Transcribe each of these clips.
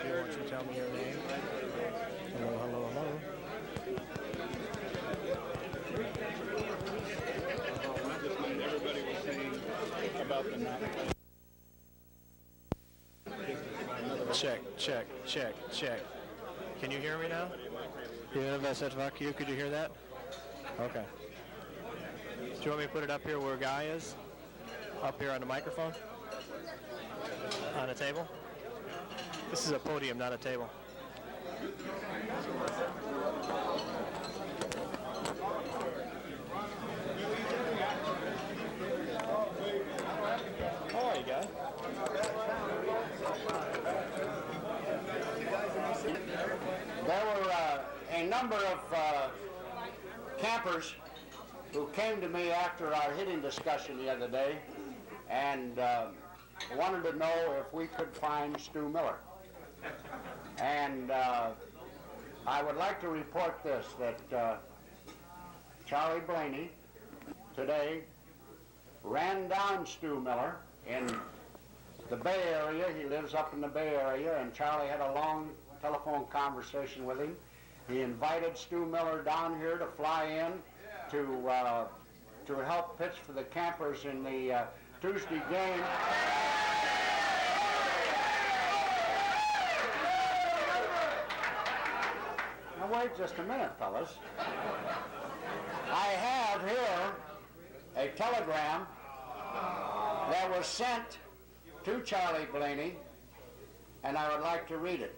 you want to tell me your name? Hello, hello, hello. Everybody was saying about the not. Check, check, check, check. Can you hear me now? Could you hear that? Okay. Do you want me to put it up here where Guy is? Up here on the microphone? On a table? This is a podium, not a table. How are you, Guy? There were a number of campers who came to me after our hitting discussion the other day and wanted to know if we could find Stu Miller. And I would like to report this, that Charlie Blaney today ran down Stu Miller in the Bay Area. He lives up in the Bay Area, and Charlie had a long telephone conversation with him. He invited Stu Miller down here to fly in to help pitch for the Campers in the Tuesday game. Now wait just a minute, fellas. I have here a telegram that was sent to Charlie Blaney, and I would like to read it.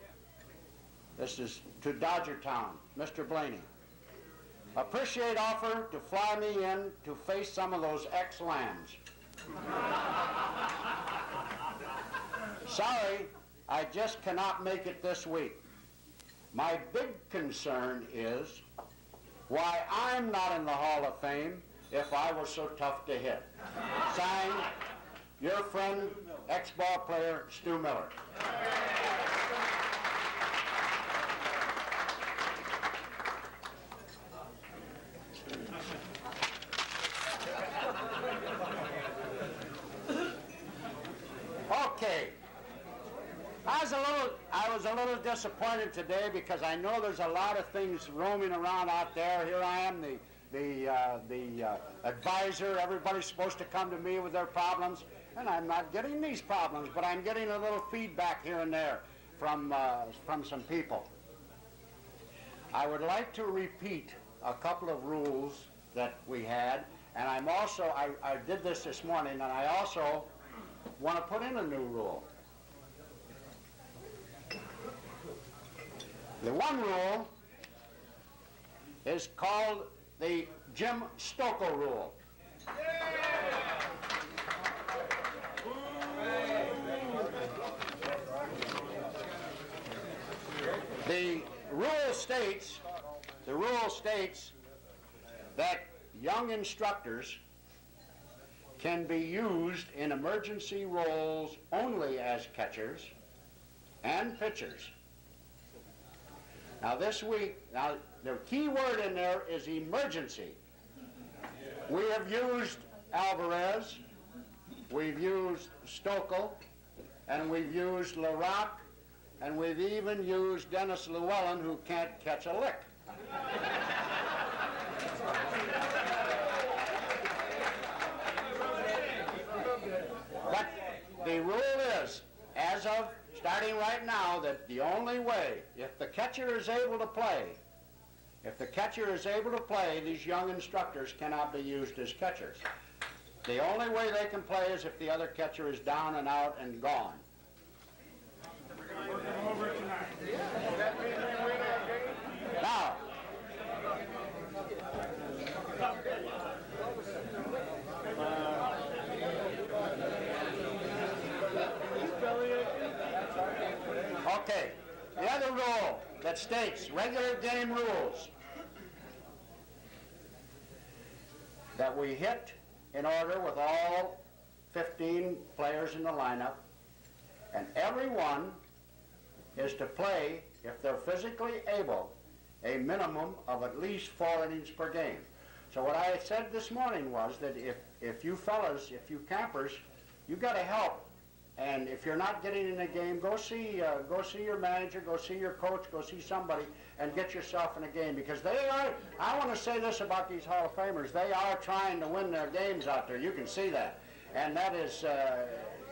This is to Dodgertown. Mr. Blaney, appreciate offer to fly me in to face some of those ex-lambs. Sorry, I just cannot make it this week. My big concern is why I'm not in the Hall of Fame if I was so tough to hit. Signed, your friend, ex-ball player, Stu Miller. Okay. I was a little disappointed today because I know there's a lot of things roaming around out there. Here I am, the advisor. Everybody's supposed to come to me with their problems, and I'm not getting these problems, but I'm getting a little feedback here and there from some people. I would like to repeat a couple of rules that we had, and I'm also, I did this morning, and I also want to put in a new rule. The one rule is called the Jim Stokoe rule. The rule states that young instructors can be used in emergency roles only as catchers and pitchers. Now this week, the key word in there is emergency. We have used Alvarez, we've used Stokoe, and we've used LaRock, and we've even used Dennis Llewellyn, who can't catch a lick. But the rule is, as of starting right now, that the only way, if the catcher is able to play, these young instructors cannot be used as catchers. The only way they can play is if the other catcher is down and out and gone. Now, okay, the other rule that states, regular game rules, that we hit in order with all 15 players in the lineup, and everyone is to play, if they're physically able, a minimum of at least 4 innings per game. So what I said this morning was that if you fellas, if you campers, you got to help and if you're not getting in a game, go see your manager, go see your coach, go see somebody, and get yourself in a game, because they are, I want to say this about these Hall of Famers, they are trying to win their games out there. You can see that. And that is,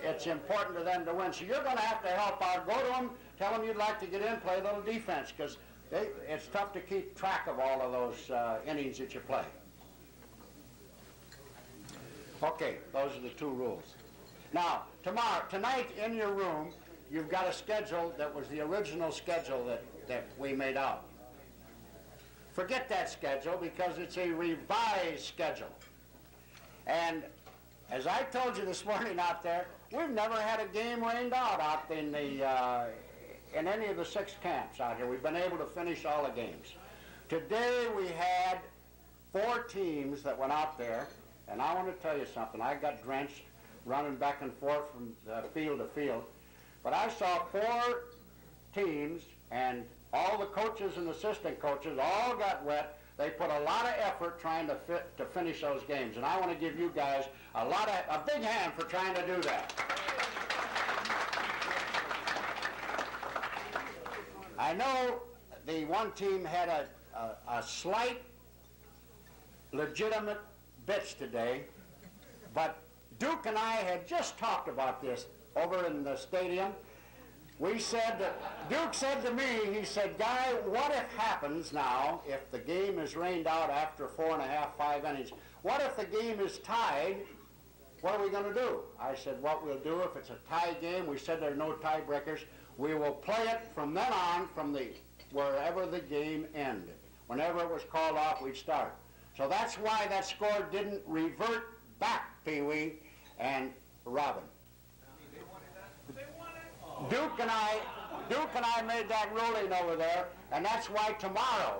it's important to them to win. So you're going to have to help out. Go to them, tell them you'd like to get in, play a little defense, because it's tough to keep track of all of those innings that you play. Okay, those are the two rules. Now, tonight in your room, you've got a schedule that was the original schedule that we made out. Forget that schedule, because it's a revised schedule. And as I told you this morning out there, we've never had a game rained out in any of the 6 camps out here. We've been able to finish all the games. Today we had 4 teams that went out there, and I want to tell you something. I got drenched running back and forth from field to field, but I saw 4 teams, and all the coaches and assistant coaches all got wet. They put a lot of effort trying to finish those games, and I want to give you guys a big hand for trying to do that. I know the one team had a slight legitimate bitch today, but Duke and I had just talked about this over in the stadium. We said that, Duke said to me, he said, Guy, what if happens now if the game is rained out after 4.5, 5 innings? What if the game is tied? What are we going to do? I said, what we'll do if it's a tie game, we said there are no tiebreakers, we will play it from then on from wherever the game ended. Whenever it was called off, we'd start. So that's why that score didn't revert back, Pee-wee and Robin. Duke and I made that ruling over there, and that's why tomorrow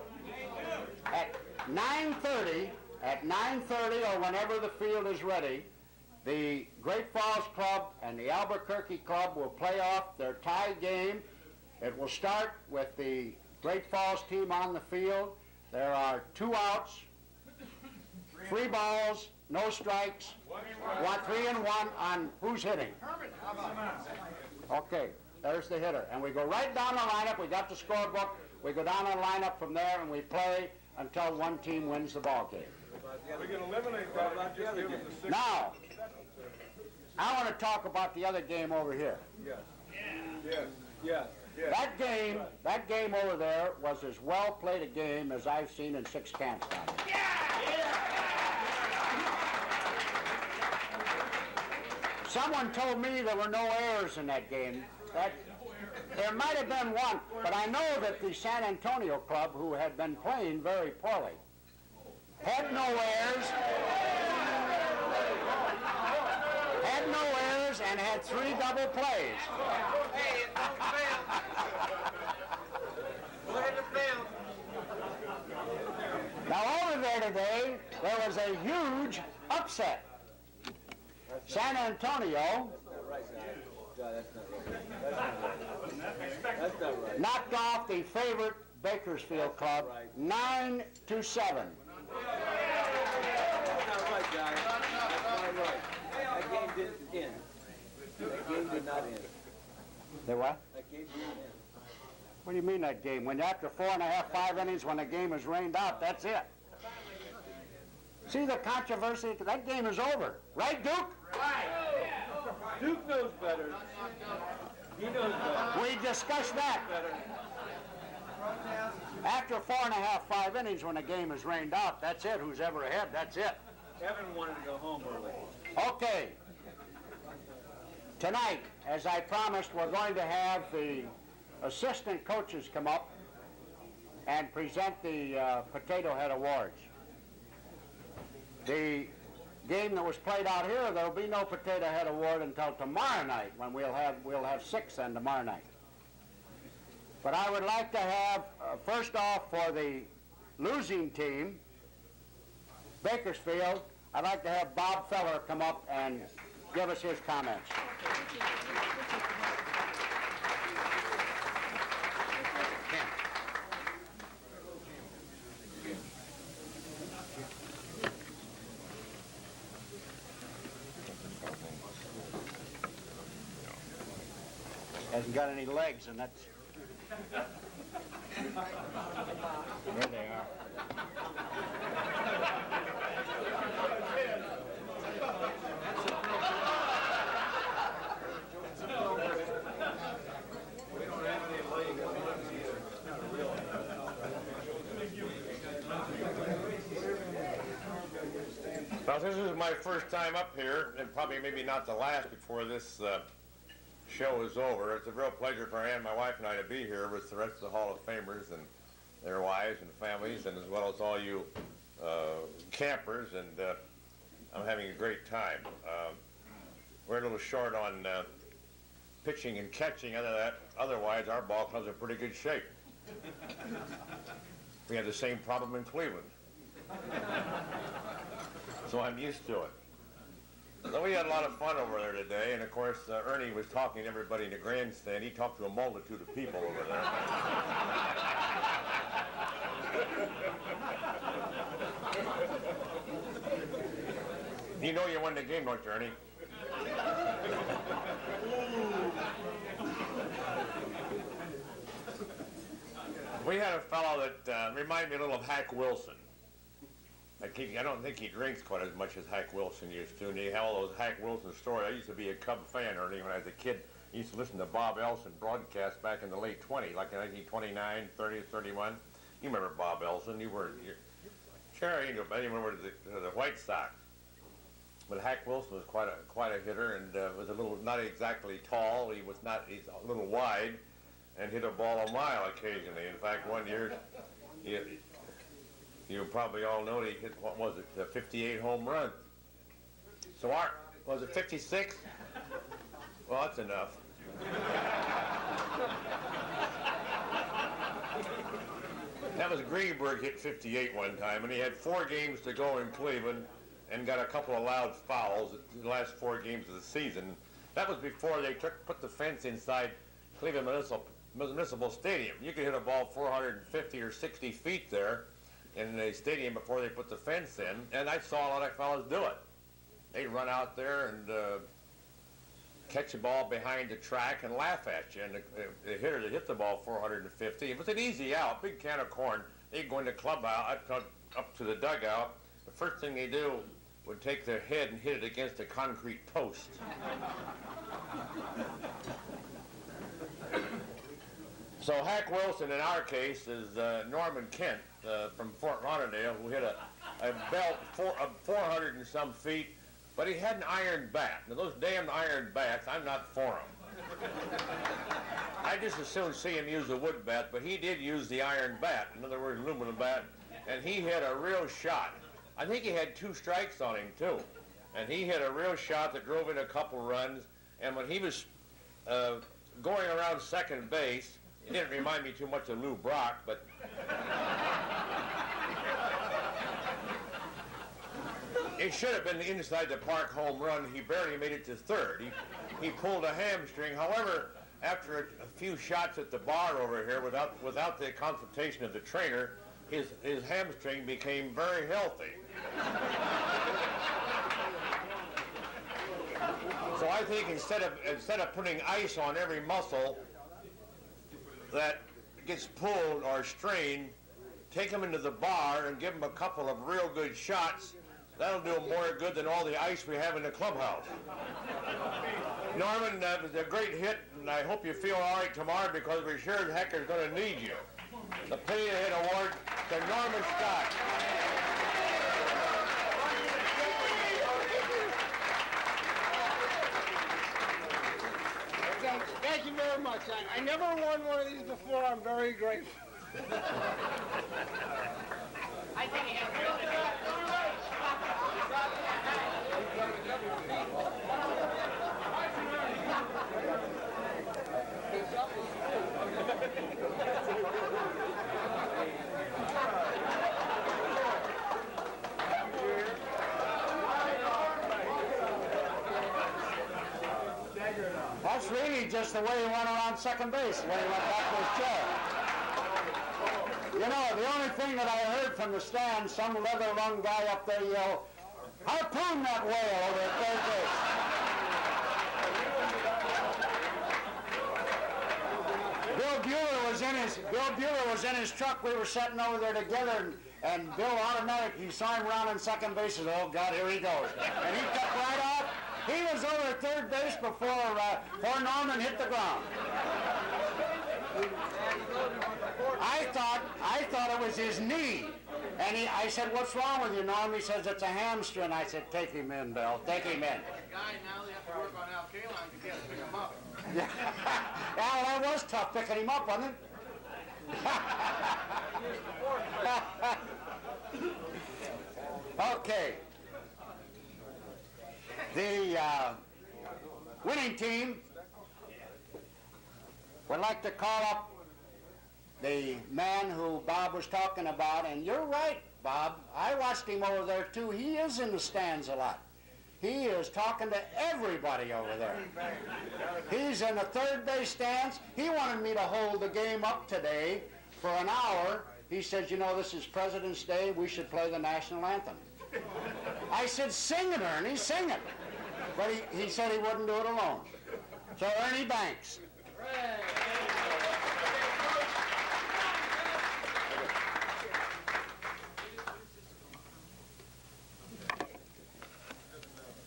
at 9:30 or whenever the field is ready, the Great Falls Club and the Albuquerque Club will play off their tie game. It will start with the Great Falls team on the field. There are 2 outs, 3 balls, no strikes, 3 and 1 on who's hitting. Okay, there's the hitter. And we go right down the lineup. We got the scorebook. We go down the lineup from there, and we play until one team wins the ball game. We can eliminate that, not just give us the 6. Now, I want to talk about the other game over here. Yes. That game over there was as well played a game as I've seen in 6 camps down here. Someone told me there were no errors in that game. There might have been one, but I know that the San Antonio club, who had been playing very poorly, had no errors and had 3 double plays. Now over there today, there was a huge upset. San Antonio knocked off the favorite Bakersfield club 9-7. That's not right, guys. That's not right. That game didn't end. That game did not end. The what? That game didn't end. What do you mean that game? When after 4.5, 5 innings, when the game is rained out, that's it. See the controversy? That game is over. Right, Duke? Right. Duke knows better. He knows better. We discussed that. After 4.5, 5 innings, when the game is rained out, that's it. Who's ever ahead, that's it. Evan wanted to go home early. Okay. Tonight, as I promised, we're going to have the assistant coaches come up and present the Potato Head Awards. The game that was played out here, there'll be no Potato Head Award until tomorrow night, when we'll have 6 then tomorrow night. But I would like to have, first off, for the losing team, Bakersfield, I'd like to have Bob Feller come up and give us his comments. Hasn't got any legs, and that's... There they are. Now, this is my first time up here, and probably maybe not the last before this show is over. It's a real pleasure for Ann, my wife, and I to be here with the rest of the Hall of Famers and their wives and families, and as well as all you campers, and I'm having a great time. We're a little short on pitching and catching. Otherwise, our ball club's in pretty good shape. We had the same problem in Cleveland. So I'm used to it. So we had a lot of fun over there today, and of course Ernie was talking to everybody in the grandstand. He talked to a multitude of people over there. You know you won the game, don't you, Ernie? We had a fellow that reminded me a little of Hack Wilson. I don't think he drinks quite as much as Hack Wilson used to, and you have all those Hack Wilson stories. I used to be a Cub fan, Ernie, when I was a kid. I used to listen to Bob Elson broadcast back in the late 20s, like in 1929, 30, 31. You remember Bob Elson. Sure, you remember the White Sox. But Hack Wilson was quite a hitter, and was a little, not exactly tall. He's a little wide, and hit a ball a mile occasionally. In fact, one year, you probably all know he hit, what was it, 58 home runs. So was it 56? Well, that's enough. That was Greenberg hit 58 one time, and he had 4 games to go in Cleveland and got a couple of loud fouls in the last 4 games of the season. That was before they put the fence inside Cleveland Municipal Stadium. You could hit a ball 450 or 60 feet there in the stadium before they put the fence in, and I saw a lot of fellas do it. They'd run out there and catch a ball behind the track and laugh at you, and the hitter that hit the ball 450, it was an easy out, big can of corn. They'd go in the clubhouse, up to the dugout. The first thing they do would take their head and hit it against a concrete post. So Hack Wilson, in our case, is Norman Kent from Fort Lauderdale, who hit a belt 400 and some feet, but he had an iron bat. Now those damn iron bats, I'm not for them. I just as soon see him use a wood bat, but he did use the iron bat, in other words, aluminum bat, and he hit a real shot. I think he had 2 strikes on him too, and he hit a real shot that drove in a couple runs, and when he was going around second base, it didn't remind me too much of Lou Brock, but it should have been the inside the park home run. He barely made it to third. He pulled a hamstring. However, after a few shots at the bar over here, without the consultation of the trainer, his hamstring became very healthy. So I think instead of putting ice on every muscle that gets pulled or strained, take him into the bar and give him a couple of real good shots. That'll do him more good than all the ice we have in the clubhouse. Norman, it was a great hit, and I hope you feel all right tomorrow, because we're sure as heck is going to need you. The Pay to Hit Award to Norman Scott. Thank you very much. I never won one of these before. I'm very grateful. I think he has That's really just the way he went around second base, the way he went back to his chair. You know, the only thing that I heard from the stand, some leather-lung guy up there yell, "Harpoon that whale over at third base." Bill Bueller was in his truck. We were sitting over there together, and Bill he saw him round in second base, and oh God, here he goes. And he took right off. He was over at third base before Norman hit the ground. I thought it was his knee. And I said, "What's wrong with you, Norm?" He says, "It's a hamstring." I said, "Take him in, Bill. Take him in." Guy, now they have to work on Al Kaline to pick him up. Yeah, well, that was tough picking him up, wasn't it? Okay. The winning team would like to call up the man who Bob was talking about, and you're right, Bob. I watched him over there, too. He is in the stands a lot. He is talking to everybody over there. He's in the third base stands. He wanted me to hold the game up today for an hour. He says, "You know, this is President's Day. We should play the national anthem." I said, "Sing it, Ernie, sing it." But he said he wouldn't do it alone. So, Ernie Banks.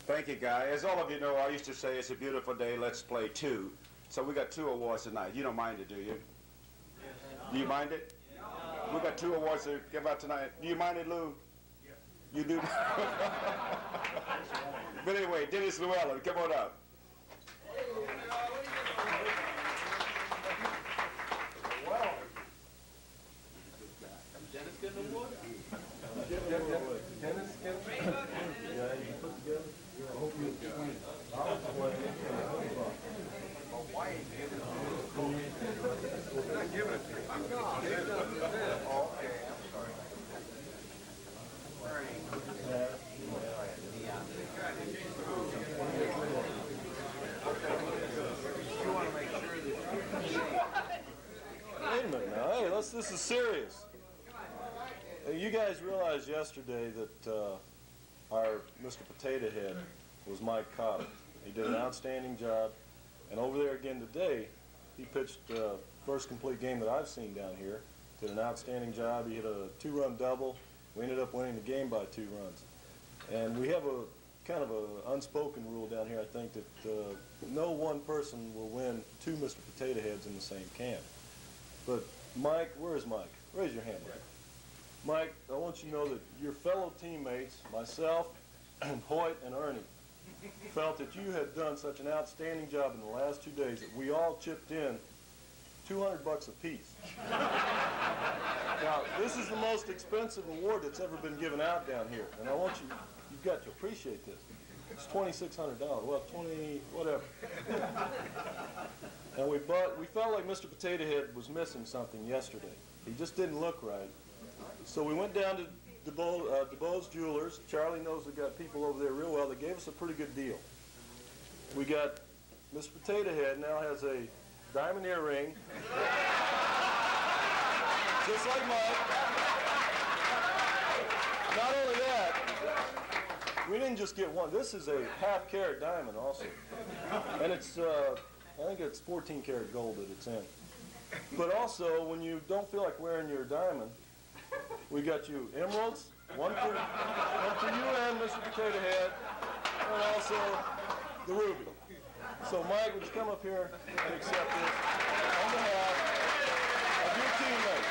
Thank you, Guy. As all of you know, I used to say it's a beautiful day, let's play two. So we got 2 awards tonight. You don't mind it, do you? Do you mind it? We got 2 awards to give out tonight. Do you mind it, Lou? You do? But anyway, Dennis Llewellyn, come on up. Dennis get an award? Dennis, yeah, you put together. I hope you win. Why ain't he giving it to me? He's not giving it to me. I'm gone. Okay, I'm sorry. You want to make sure that Wait a minute now. Hey, this is serious. You guys realized yesterday that our Mr. Potato Head was Mike Cotter. He did an outstanding job. And over there again today, he pitched the first complete game that I've seen down here. Did an outstanding job. He hit a 2-run double. We ended up winning the game by 2 runs. And we have a kind of an unspoken rule down here, I think, that no one person will win 2 Mr. Potato Heads in the same can. But Mike, where is Mike? Raise your hand, Mike. Mike, I want you to know that your fellow teammates, myself, and Hoyt and Ernie, felt that you had done such an outstanding job in the last 2 days that we all chipped in $200 apiece. Now, this is the most expensive award that's ever been given out down here, and I want you've got to appreciate this. It's $2,600, well, 20, whatever. And we felt like Mr. Potato Head was missing something yesterday. He just didn't look right. So we went down to DeBoe's Jewelers. Charlie knows they got people over there real well. They gave us a pretty good deal. We got Mr. Potato Head now has a diamond earring, just like Mike. Not only that, we didn't just get one. This is a half-carat diamond also, and it's I think it's 14-karat gold that it's in. But also, when you don't feel like wearing your diamond, we got you emeralds, one for you and Mr. Potato Head, and also the ruby. So Mike, would you come up here and accept this on behalf of your teammates?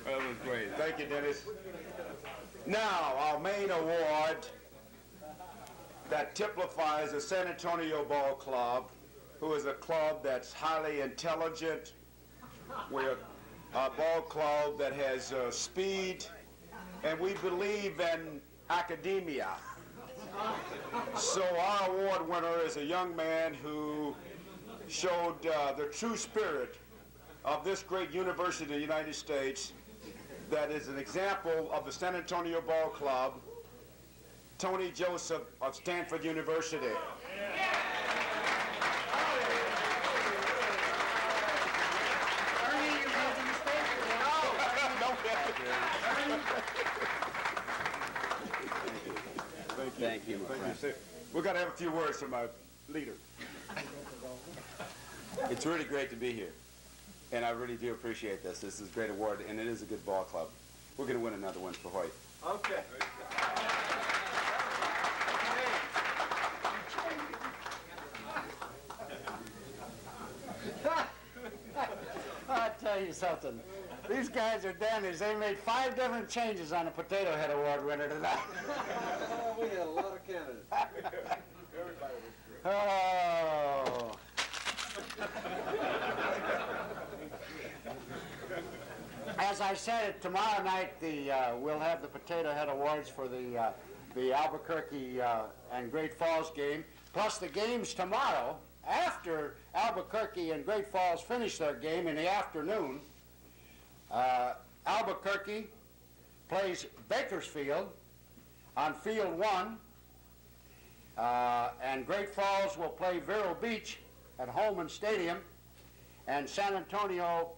That was great. Thank you, Dennis. Now, our main award that typifies the San Antonio Ball Club, who is a club that's highly intelligent. We're a ball club that has speed, and we believe in academia. So our award winner is a young man who showed the true spirit of this great university in the United States that is an example of the San Antonio Ball Club, Tony Joseph of Stanford University. Ernie, you made a mistake. Thank you, my friend. Sir. We're going to have a few words from our leader. It's really great to be here, and I really do appreciate this. This is a great award, and it is a good ball club. We're going to win another one for Hoyt. Okay. I'll tell you something. These guys are dandies. They made 5 different changes on the Potato Head Award winner tonight. Oh, we had a lot of candidates. Oh. As I said, tomorrow night we'll have the Potato Head Awards for the Albuquerque and Great Falls game, plus the games tomorrow after Albuquerque and Great Falls finish their game in the afternoon. Albuquerque plays Bakersfield on Field 1, and Great Falls will play Vero Beach at Harmon Stadium, and San Antonio,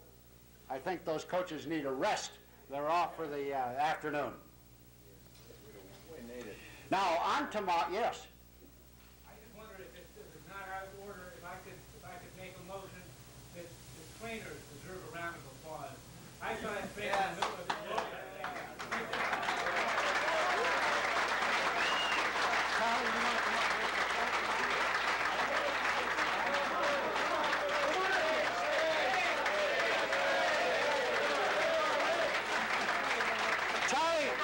I think those coaches need a rest. They're off for the afternoon. Now, on tomorrow, yes? I just wondered if it's not out of order, if I could make a motion that the trainers deserve a round of applause. I saw that trainer in the middle of the road.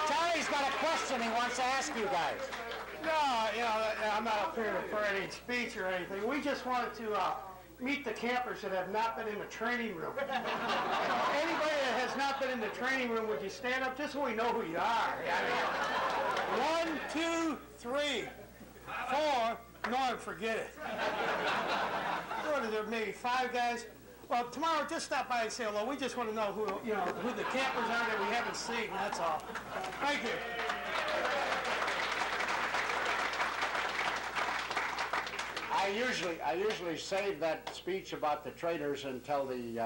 Charlie's got a question he wants to ask you guys. No, I'm not up here for any speech or anything. We just wanted to meet the campers that have not been in the training room. Anybody that has not been in the training room, would you stand up just so we know who you are? I mean, 1, 2, 3, 4. No, forget it. What is there, maybe 5 guys? Well, tomorrow, just stop by and say hello. We just want to know who the campers are that we haven't seen. That's all. Thank you. I usually save that speech about the trainers until the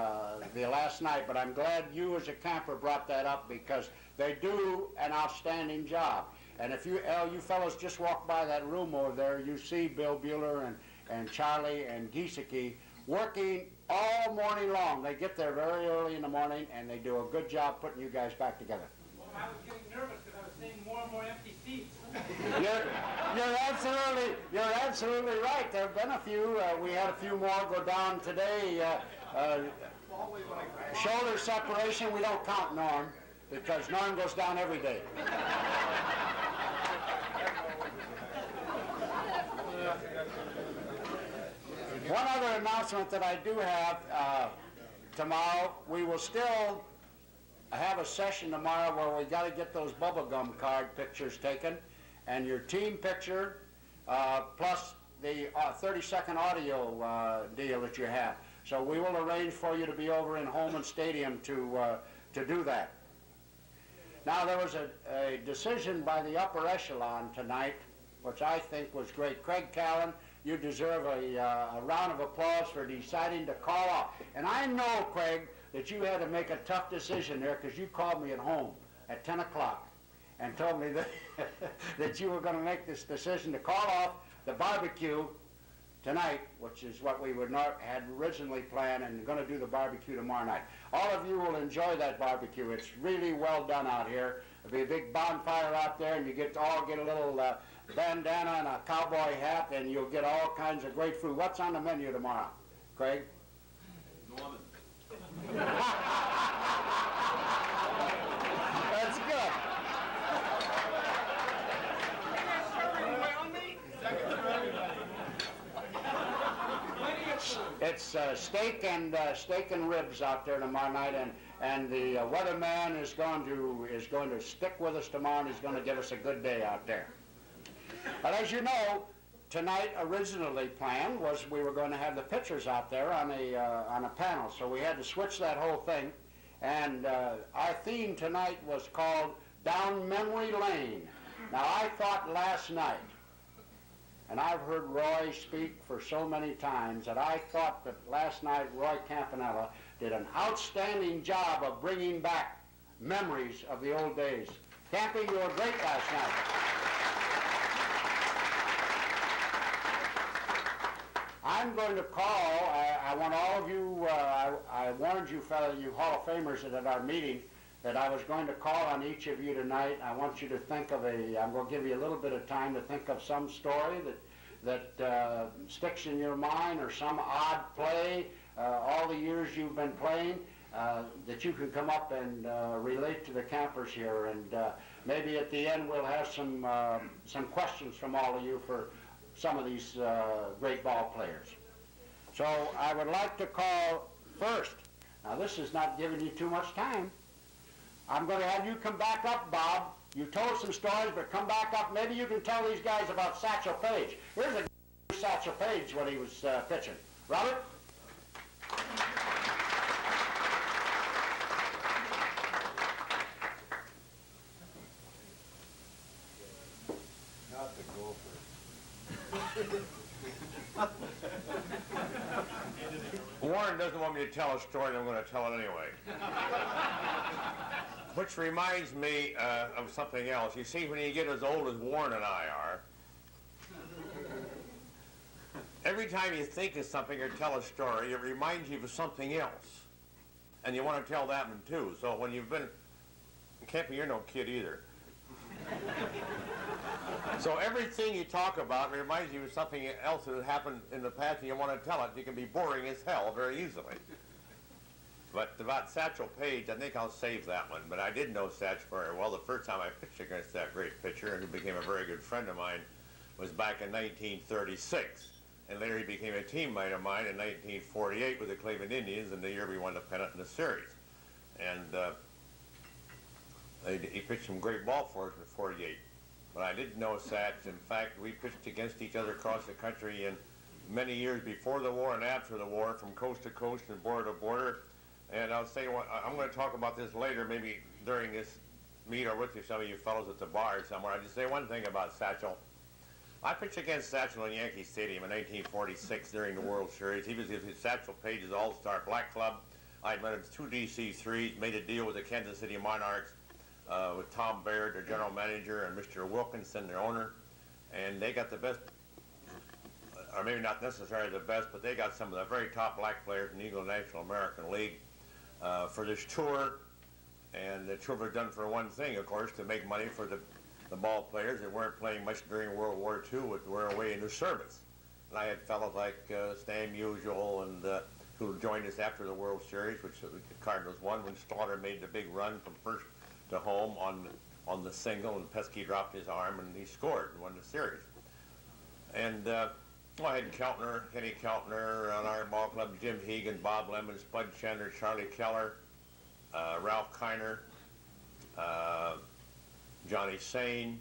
last night, but I'm glad you as a camper brought that up because they do an outstanding job. And if you fellows just walk by that room over there, you see Bill Bueller and Charlie and Giesecke working all morning long. They get there very early in the morning, and they do a good job putting you guys back together. Well, I was getting nervous because I was seeing more and more empty seats. You're absolutely right. There have been a few. We had a few more go down today. Shoulder separation, we don't count Norm because Norm goes down every day. One other announcement that I do have tomorrow, we will still have a session tomorrow where we got to get those bubblegum card pictures taken and your team picture plus the 30-second audio deal that you have. So we will arrange for you to be over in Harmon Stadium to do that. Now there was a decision by the upper echelon tonight, which I think was great. Craig Callan, you deserve a round of applause for deciding to call off. And I know, Craig, that you had to make a tough decision there because you called me at home at 10 o'clock and told me that, that you were going to make this decision to call off the barbecue tonight, which is what we had originally planned, and going to do the barbecue tomorrow night. All of you will enjoy that barbecue. It's really well done out here. There'll be a big bonfire out there, and you all get a little bandana and a cowboy hat, and you'll get all kinds of great food. What's on the menu tomorrow, Craig? Norman. That's good. It's steak and ribs out there tomorrow night, and the weatherman is going to stick with us tomorrow, and he's going to give us a good day out there. But as you know, tonight originally planned was we were going to have the pitchers out there on a panel, so we had to switch that whole thing, and our theme tonight was called Down Memory Lane. Now I thought last night, and I've heard Roy speak for so many times, that I thought that last night Roy Campanella did an outstanding job of bringing back memories of the old days. Campy, you were great last night. I'm going to call, I want all of you, I warned you fellow, you Hall of Famers at our meeting, that I was going to call on each of you tonight. I want you to think of I'm going to give you a little bit of time to think of some story that sticks in your mind, or some odd play, all the years you've been playing, that you can come up and relate to the campers here. And maybe at the end we'll have some questions from all of you for some of these great ball players. So I would like to call first. Now this is not giving you too much time. I'm going to have you come back up, Bob. You told some stories, but come back up. Maybe you can tell these guys about Satchel Paige. Here's a Satchel Paige when he was pitching. Robert? Not the Gopher. Warren doesn't want me to tell a story, and I'm going to tell it anyway. Which reminds me of something else. You see, when you get as old as Warren and I are, every time you think of something or tell a story, it reminds you of something else. And you want to tell that one too. So when you've been, Campy, you're no kid either. So everything you talk about reminds you of something else that had happened in the past, and you want to tell it. You can be boring as hell very easily. But about Satchel Paige, I think I'll save that one. But I did know Satch very well. The first time I pitched against that great pitcher, and who became a very good friend of mine, was back in 1936. And later he became a teammate of mine in 1948 with the Cleveland Indians, and the year we won the pennant in the series. And he pitched some great ball for us in 48. But I didn't know Satch. In fact, we pitched against each other across the country in many years before the war and after the war, from coast to coast and border to border. And I'll say, I'm going to talk about this later, maybe during this meet or with you, some of you fellows at the bar somewhere. I'll just say one thing about Satchel. I pitched against Satchel in Yankee Stadium in 1946 during the World Series. He was Satchel Paige's All-Star Black Club. I had met him 2 DC3s, made a deal with the Kansas City Monarchs, with Tom Baird, their general manager, and Mr. Wilkinson, their owner. And they got the best, or maybe not necessarily the best, but they got some of the very top black players in the Eagle National American League for this tour. And the tour was done for one thing, of course, to make money for the ball players that weren't playing much during World War II, but were away in the service. And I had fellows like Stan Musial, and who joined us after the World Series, which the Cardinals won, when Slaughter made the big run from first to home on the single, and Pesky dropped his arm and he scored and won the series. And I had Keltner, Kenny Keltner on our ball club, Jim Hegan, Bob Lemon, Spud Chandler, Charlie Keller, Ralph Kiner, Johnny Sane,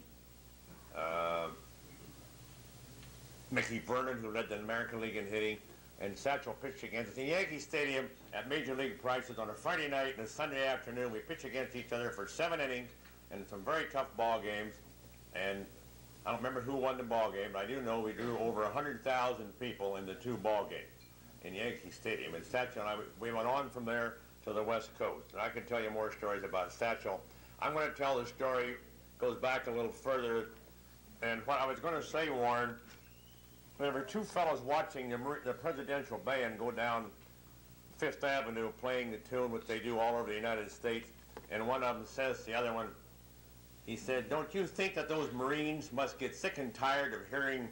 Mickey Vernon, who led the American League in hitting, and Satchel pitched against us in Yankee Stadium at Major League prices on a Friday night and a Sunday afternoon. We pitched against each other for 7 innings and some very tough ball games. And I don't remember who won the ball game, but I do know we drew over 100,000 people in the 2 ball games in Yankee Stadium. And Satchel and I, we went on from there to the West Coast. And I can tell you more stories about Satchel. I'm going to tell the story, goes back a little further. And what I was going to say, Warren, there were 2 fellows watching the presidential band go down Fifth Avenue playing the tune, which they do all over the United States. And one of them says to the other one, he said, "Don't you think that those Marines must get sick and tired of hearing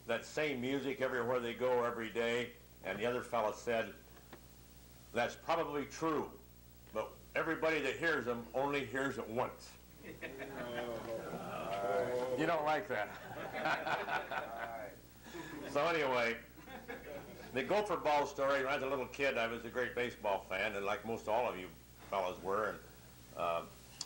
that same music everywhere they go every day?" And the other fellow said, "That's probably true, but everybody that hears them only hears it once." You don't like that. So anyway, the Gopher ball story, when I was a little kid, I was a great baseball fan, and like most all of you fellows were, and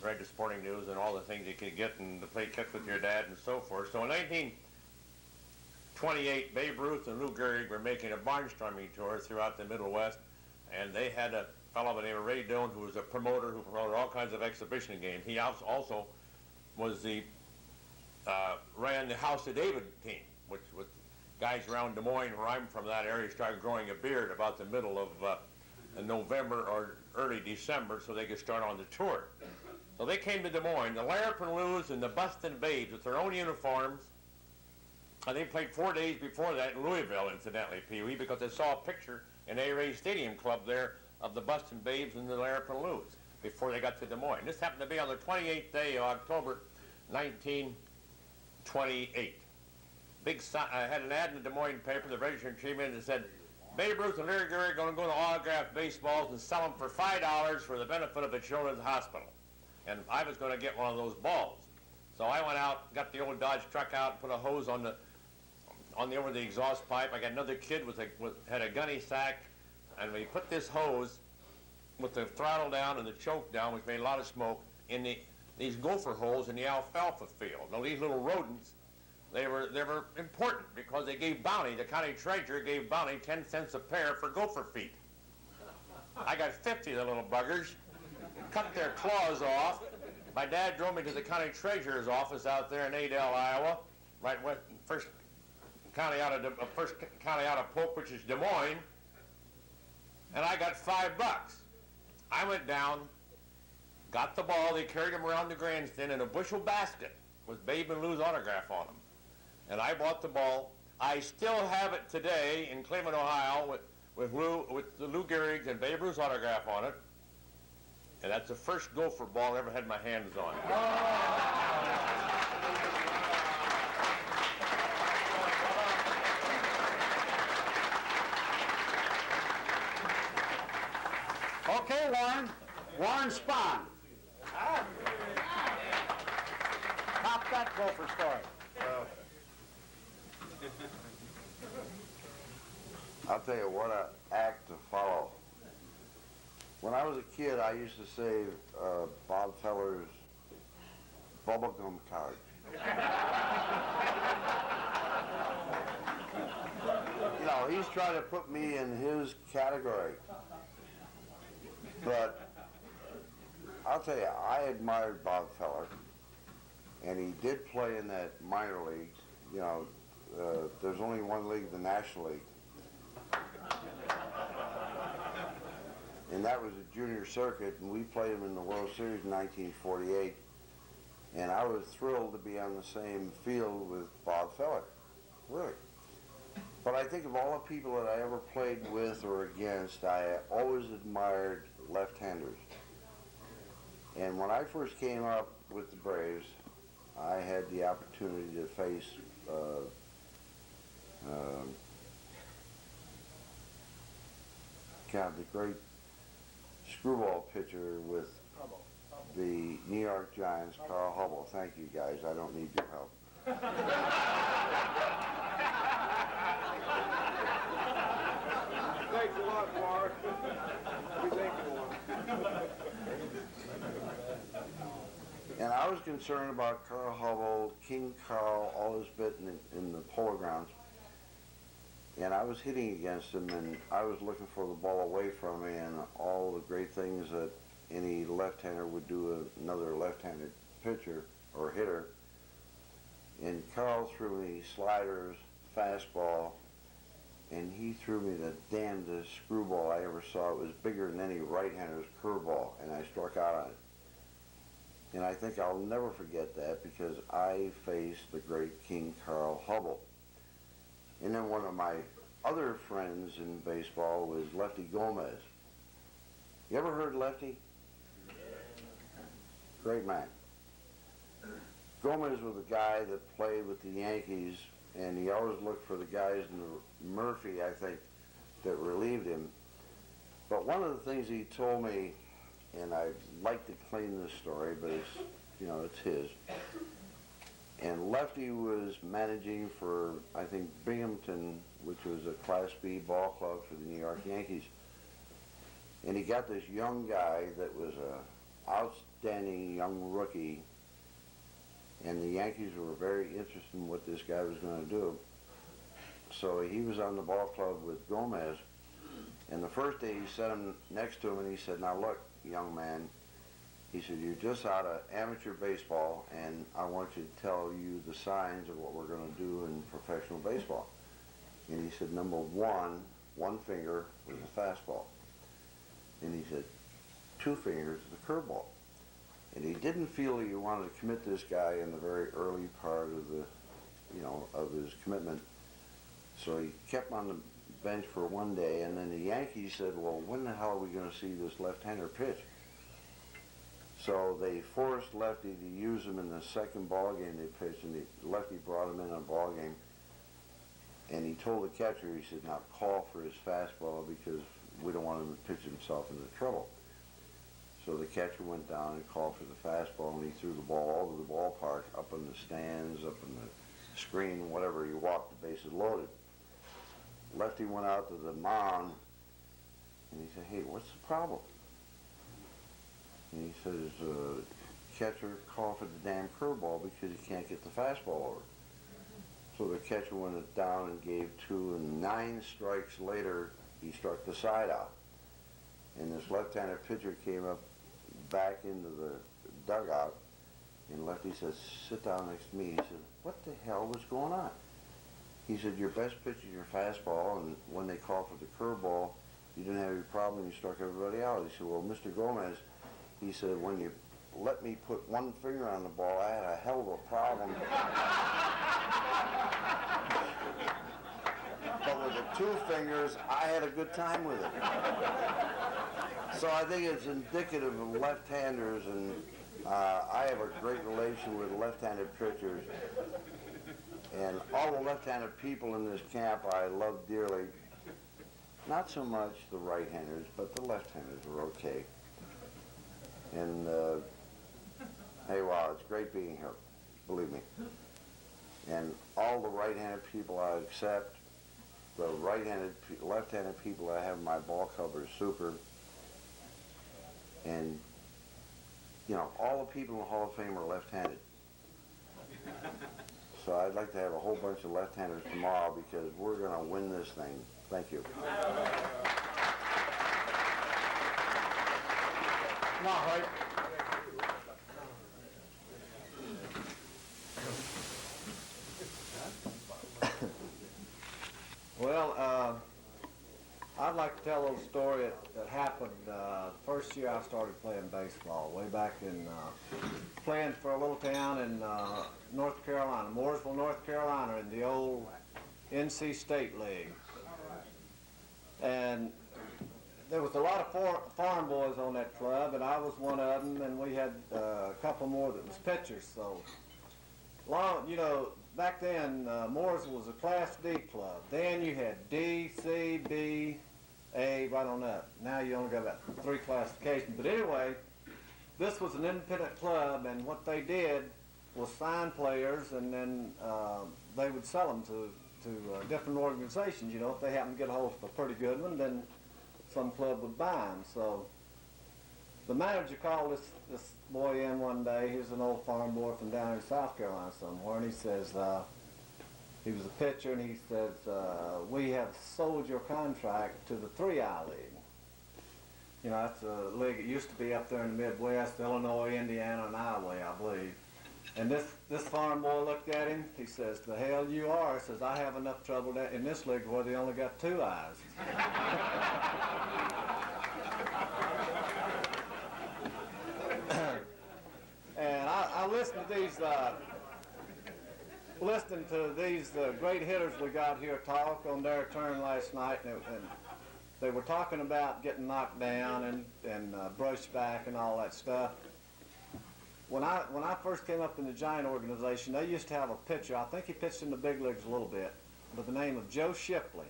read the sporting news and all the things you could get, and to play catch with your dad and so forth. So in 1928, Babe Ruth and Lou Gehrig were making a barnstorming tour throughout the Middle West, and they had a fellow by the name of Ray Doan, who was a promoter who promoted all kinds of exhibition games. He also was ran the House of David team, which was guys around Des Moines, where I'm from, that area, started growing a beard about the middle of November or early December, so they could start on the tour. So they came to Des Moines, the Larapin Lou's and the Bustin' Babes with their own uniforms, They played 4 days before that in Louisville, incidentally, Pee Wee, because they saw a picture in A-Ray Stadium Club there of the Bustin' Babes and the Larapin Loos before they got to Des Moines. This happened to be on the 28th day of October, 1928. I had an ad in the Des Moines paper, the Register Tribune, that said, Babe Ruth and Larry Gehrig are going to go to autograph baseballs and sell them for $5 for the benefit of the Children's Hospital. And I was going to get one of those balls. So I went out, got the old Dodge truck out, put a hose over the exhaust pipe. I got another kid had a gunny sack, and we put this hose with the throttle down and the choke down, which made a lot of smoke, in these gopher holes in the alfalfa field. Now these little rodents, they were important because they gave bounty. The county treasurer gave bounty 10 cents a pair for gopher feet. I got 50 of the little buggers, cut their claws off. My dad drove me to the county treasurer's office out there in Adel, Iowa, right west, first county out of Polk, which is Des Moines, and I got $5. I went down, got the ball. They carried him around the grandstand in a bushel basket with Babe and Lou's autograph on them, and I bought the ball. I still have it today in Cleveland, Ohio, with the Lou Gehrig's and Babe Ruth's autograph on it. And that's the first gopher ball I ever had my hands on. Okay, Warren Spahn. Top that gopher story. I'll tell you what an act to follow. When I was a kid, I used to save Bob Feller's bubblegum card. You know, he's trying to put me in his category. But I'll tell you, I admired Bob Feller, and he did play in that minor league. You know, there's only one league, the National League. And that was a junior circuit, and we played him in the World Series in 1948. And I was thrilled to be on the same field with Bob Feller, really. But I think of all the people that I ever played with or against, I always admired left-handers. And when I first came up with the Braves, I had the opportunity to face the great screwball pitcher with the New York Giants, Carl Hubble. Thank you, guys. I don't need your help. Thanks a lot, Mark. We thank you. And I was concerned about Carl Hubble, King Carl, all his bit in the Polo Grounds. And I was hitting against him, and I was looking for the ball away from me, and all the great things that any left-hander would do another left-handed pitcher or hitter. And Carl threw me sliders, fastball, and he threw me the damnedest screwball I ever saw. It was bigger than any right-hander's curveball, and I struck out on it. And I think I'll never forget that because I faced the great King Carl Hubble. And then one of my other friends in baseball was Lefty Gomez. You ever heard Lefty? Great man. Gomez was a guy that played with the Yankees, and he always looked for the guys in the Murphy, I think, that relieved him. But one of the things he told me, and I'd like to claim this story, but it's, you know, it's his. And Lefty was managing for, I think, Binghamton, which was a Class B ball club for the New York Yankees. And he got this young guy that was an outstanding young rookie, and the Yankees were very interested in what this guy was going to do. So he was on the ball club with Gomez, and the first day he sat him next to him and he said, "Now look, young man," he said, "you're just out of amateur baseball, and I want you to tell you the signs of what we're going to do in professional baseball." And he said, number one finger was a fastball. And he said, 2 fingers is the curveball. And he didn't feel he wanted to commit this guy in the very early part of the of his commitment. So he kept on the bench for one day, and then the Yankees said, well, when the hell are we going to see this left-hander pitch? So they forced Lefty to use him in the second ball game they pitched, and Lefty brought him in a ball game. And he told the catcher, he said, now call for his fastball because we don't want him to pitch himself into trouble. So the catcher went down and called for the fastball, and he threw the ball all over the ballpark, up in the stands, up in the screen, whatever. He walked, the bases loaded. Lefty went out to the mound, and he said, hey, what's the problem? And he says, catcher, call for the damn curveball because you can't get the fastball over. So the catcher went down and gave 2, and 9 strikes later, he struck the side out. And this left-handed pitcher came up back into the dugout, and Lefty says, sit down next to me. He said, what the hell was going on? He said, your best pitch is your fastball, and when they called for the curveball, you didn't have any problem, you struck everybody out. He said, well, Mr. Gomez, he said, when you let me put one finger on the ball, I had a hell of a problem. But with the 2 fingers, I had a good time with it. So I think it's indicative of left-handers, and I have a great relation with left-handed pitchers. And all the left-handed people in this camp I love dearly. Not so much the right-handers, but the left-handers are okay. And hey, wow, it's great being here, believe me. And all the right-handed people I accept, the left-handed people I have in my ball cover is super. And, all the people in the Hall of Fame are left-handed. So I'd like to have a whole bunch of left-handers tomorrow because we're going to win this thing. Thank you. Come on, Hoyt. Well, I'd like to tell a little story that happened the first year I started playing baseball, way back in playing for a little town in North Carolina, Mooresville, North Carolina, in the old NC State League. And there was a lot of farm boys on that club, and I was one of them, and we had a couple more that was pitchers. So, back then, Mooresville was a Class D club. Then you had D, C, B, A, right on up. Now you only got about 3 classifications. But anyway, this was an independent club, and what they did was sign players, and then they would sell them to different organizations. If they happened to get a hold of a pretty good one, then some club would buy them. So the manager called this boy in one day. He was an old farm boy from down in South Carolina somewhere, and he says, he was a pitcher, and he says, we have sold your contract to the 3I League. That's a league that used to be up there in the Midwest, Illinois, Indiana, and Iowa, I believe. And this farm boy looked at him. He says, the hell you are. He says, I have enough trouble in this league where they only got 2 eyes. And I listened to these great hitters we got here talk on their turn last night, and they were talking about getting knocked down and brushed back and all that stuff. When I first came up in the Giant organization, they used to have a pitcher. I think he pitched in the big leagues a little bit, by the name of Joe Shipley.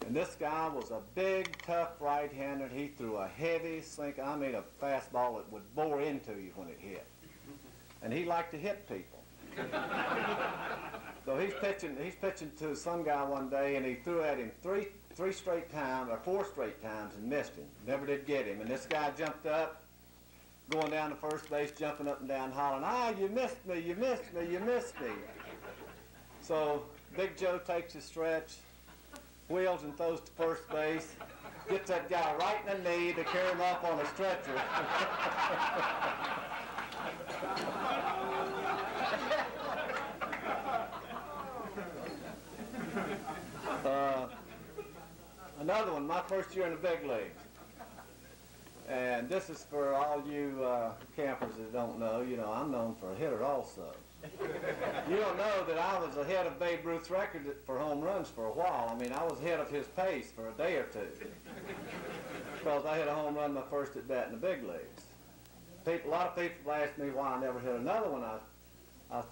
And this guy was a big, tough right-hander. He threw a heavy sink, a fastball that would bore into you when it hit. And he liked to hit people. So he's pitching to some guy one day, and he threw at him 4 straight times and missed him. Never did get him. And this guy jumped up, going down to first base, jumping up and down, hollering, you missed me, you missed me, you missed me. So Big Joe takes his stretch, wheels and throws to first base, gets that guy right in the knee to carry him up on a stretcher. Another one, my first year in the big leagues. And this is for all you campers that don't know. You know, I'm known for a hitter also. You don't know that I was ahead of Babe Ruth's record for home runs for a while. I mean, I was ahead of his pace for a day or two because I hit a home run my first at bat in the big leagues. A lot of people asked me why I never hit another one. I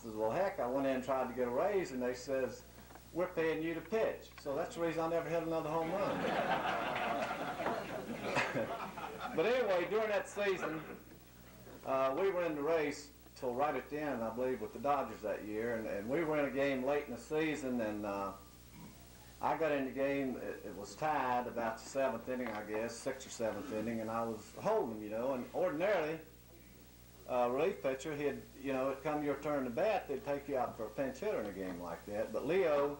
said, well, heck, I went in and tried to get a raise, and they says, we're paying you to pitch. So that's the reason I never hit another home run. But anyway, during that season, we were in the race till right at the end, I believe, with the Dodgers that year, and we were in a game late in the season, and I got in the game. It was tied about the 7th inning, I guess, 6th or 7th inning, and I was holding him, you know, and ordinarily, relief pitcher, it'd come your turn to bat, they'd take you out for a pinch hitter in a game like that. But Leo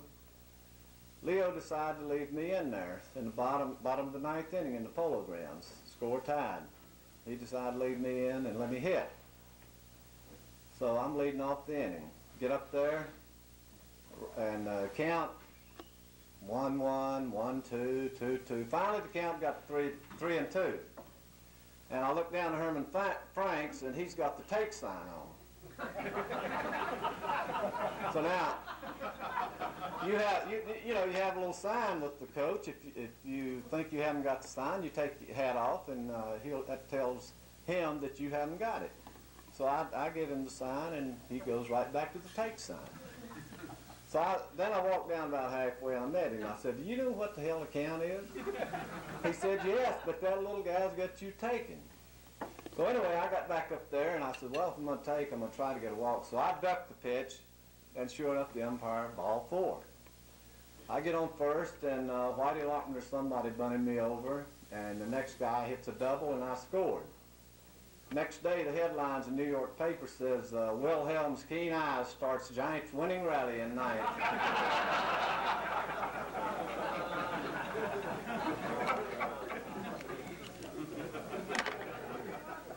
decided to leave me in there in the bottom of the 9th inning in the Polo Grounds. Score tied. He decided to leave me in and let me hit. So I'm leading off the inning. Get up there and count 1-1, 1-2, 2-2. Finally the count got 3-2. And I look down to Herman Franks, and he's got the take sign on. So now, you have a little sign with the coach. If you think you haven't got the sign, you take your hat off, and that tells him that you haven't got it. So I give him the sign, and he goes right back to the take sign. So then I walked down about halfway, and I met him. I said, do you know what the hell a count is? He said, yes, but that little guy's got you taken. So anyway, I got back up there, and I said, well, if I'm going to take, I'm going to try to get a walk. So I ducked the pitch, and sure enough, the umpire, ball 4. I get on first, and Whitey Lochner, somebody bunted me over, and the next guy hits a double, and I scored. Next day, the headlines in the New York paper says, Wilhelm's keen eyes starts Giants winning rally in ninth.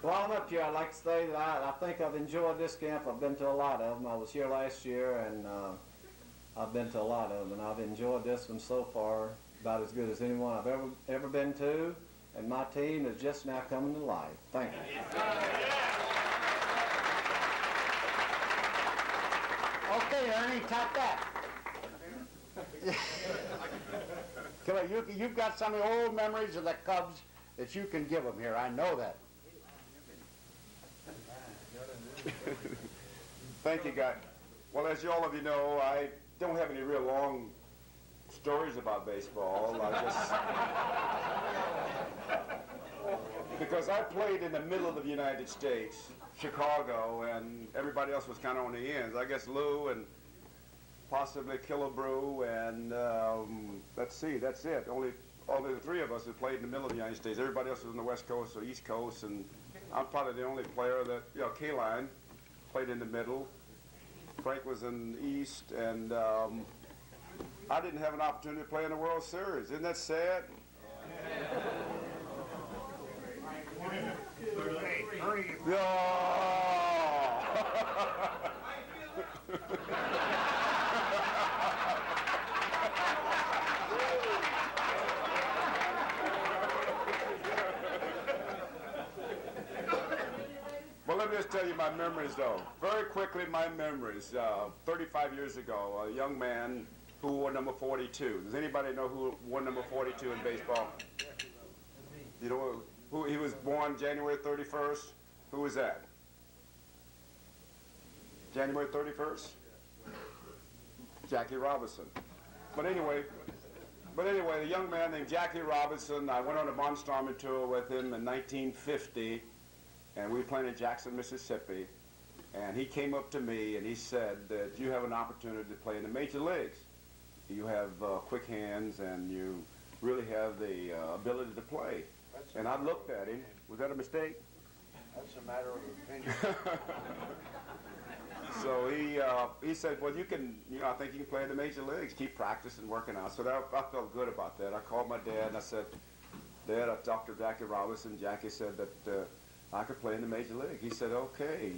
While I'm up here, I'd like to say that I think I've enjoyed this camp. I've been to a lot of them. I was here last year, and I've been to a lot of them, and I've enjoyed this one so far about as good as anyone I've ever been to. And my team is just now coming to life. Thank you. Okay, Ernie, top that. Come on, you've got some of the old memories of the Cubs that you can give them here. I know that. Thank you, guy. Well, as all of you know, I don't have any real long stories about baseball. Because I played in the middle of the United States, Chicago, and everybody else was kind of on the ends. I guess Lou and possibly Killenbrew, and let's see, that's it. Only the three of us who played in the middle of the United States. Everybody else was on the West Coast or East Coast, and I'm probably the only player that, Kaline played in the middle. Frank was in the East, and I didn't have an opportunity to play in the World Series. Isn't that sad? Well, let me just tell you my memories, though. Very quickly, my memories. 35 years ago, a young man who wore number 42. Does anybody know who wore number 42 in baseball? You know who he was born January 31st? Who was that? January 31st? Jackie Robinson. But anyway, a young man named Jackie Robinson, I went on a barnstorming tour with him in 1950, and we were playing in Jackson, Mississippi, and he came up to me and he said that you have an opportunity to play in the major leagues. You have quick hands and you really have the ability to play. And I looked at him. Was that a mistake? That's a matter of opinion. So he said, well, I think you can play in the major leagues. Keep practicing, working out. So I felt good about that. I called my dad and I said, Dad, I talked to Jackie Robinson. Jackie said that I could play in the major league. He said, okay,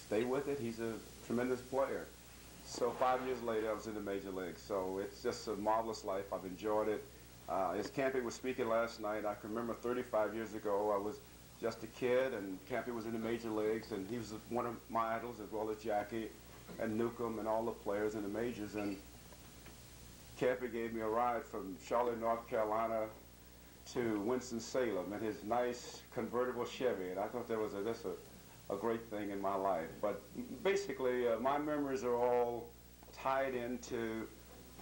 stay with it. He's a tremendous player. So 5 years later, I was in the major league. So it's just a marvelous life. I've enjoyed it. As Campy was speaking last night, I can remember 35 years ago, I was just a kid, and Campy was in the major leagues, and he was one of my idols as well as Jackie and Newcomb and all the players in the majors. And Campy gave me a ride from Charlotte, North Carolina to Winston-Salem in his nice convertible Chevy, and I thought that was just a great thing in my life. But basically, my memories are all tied into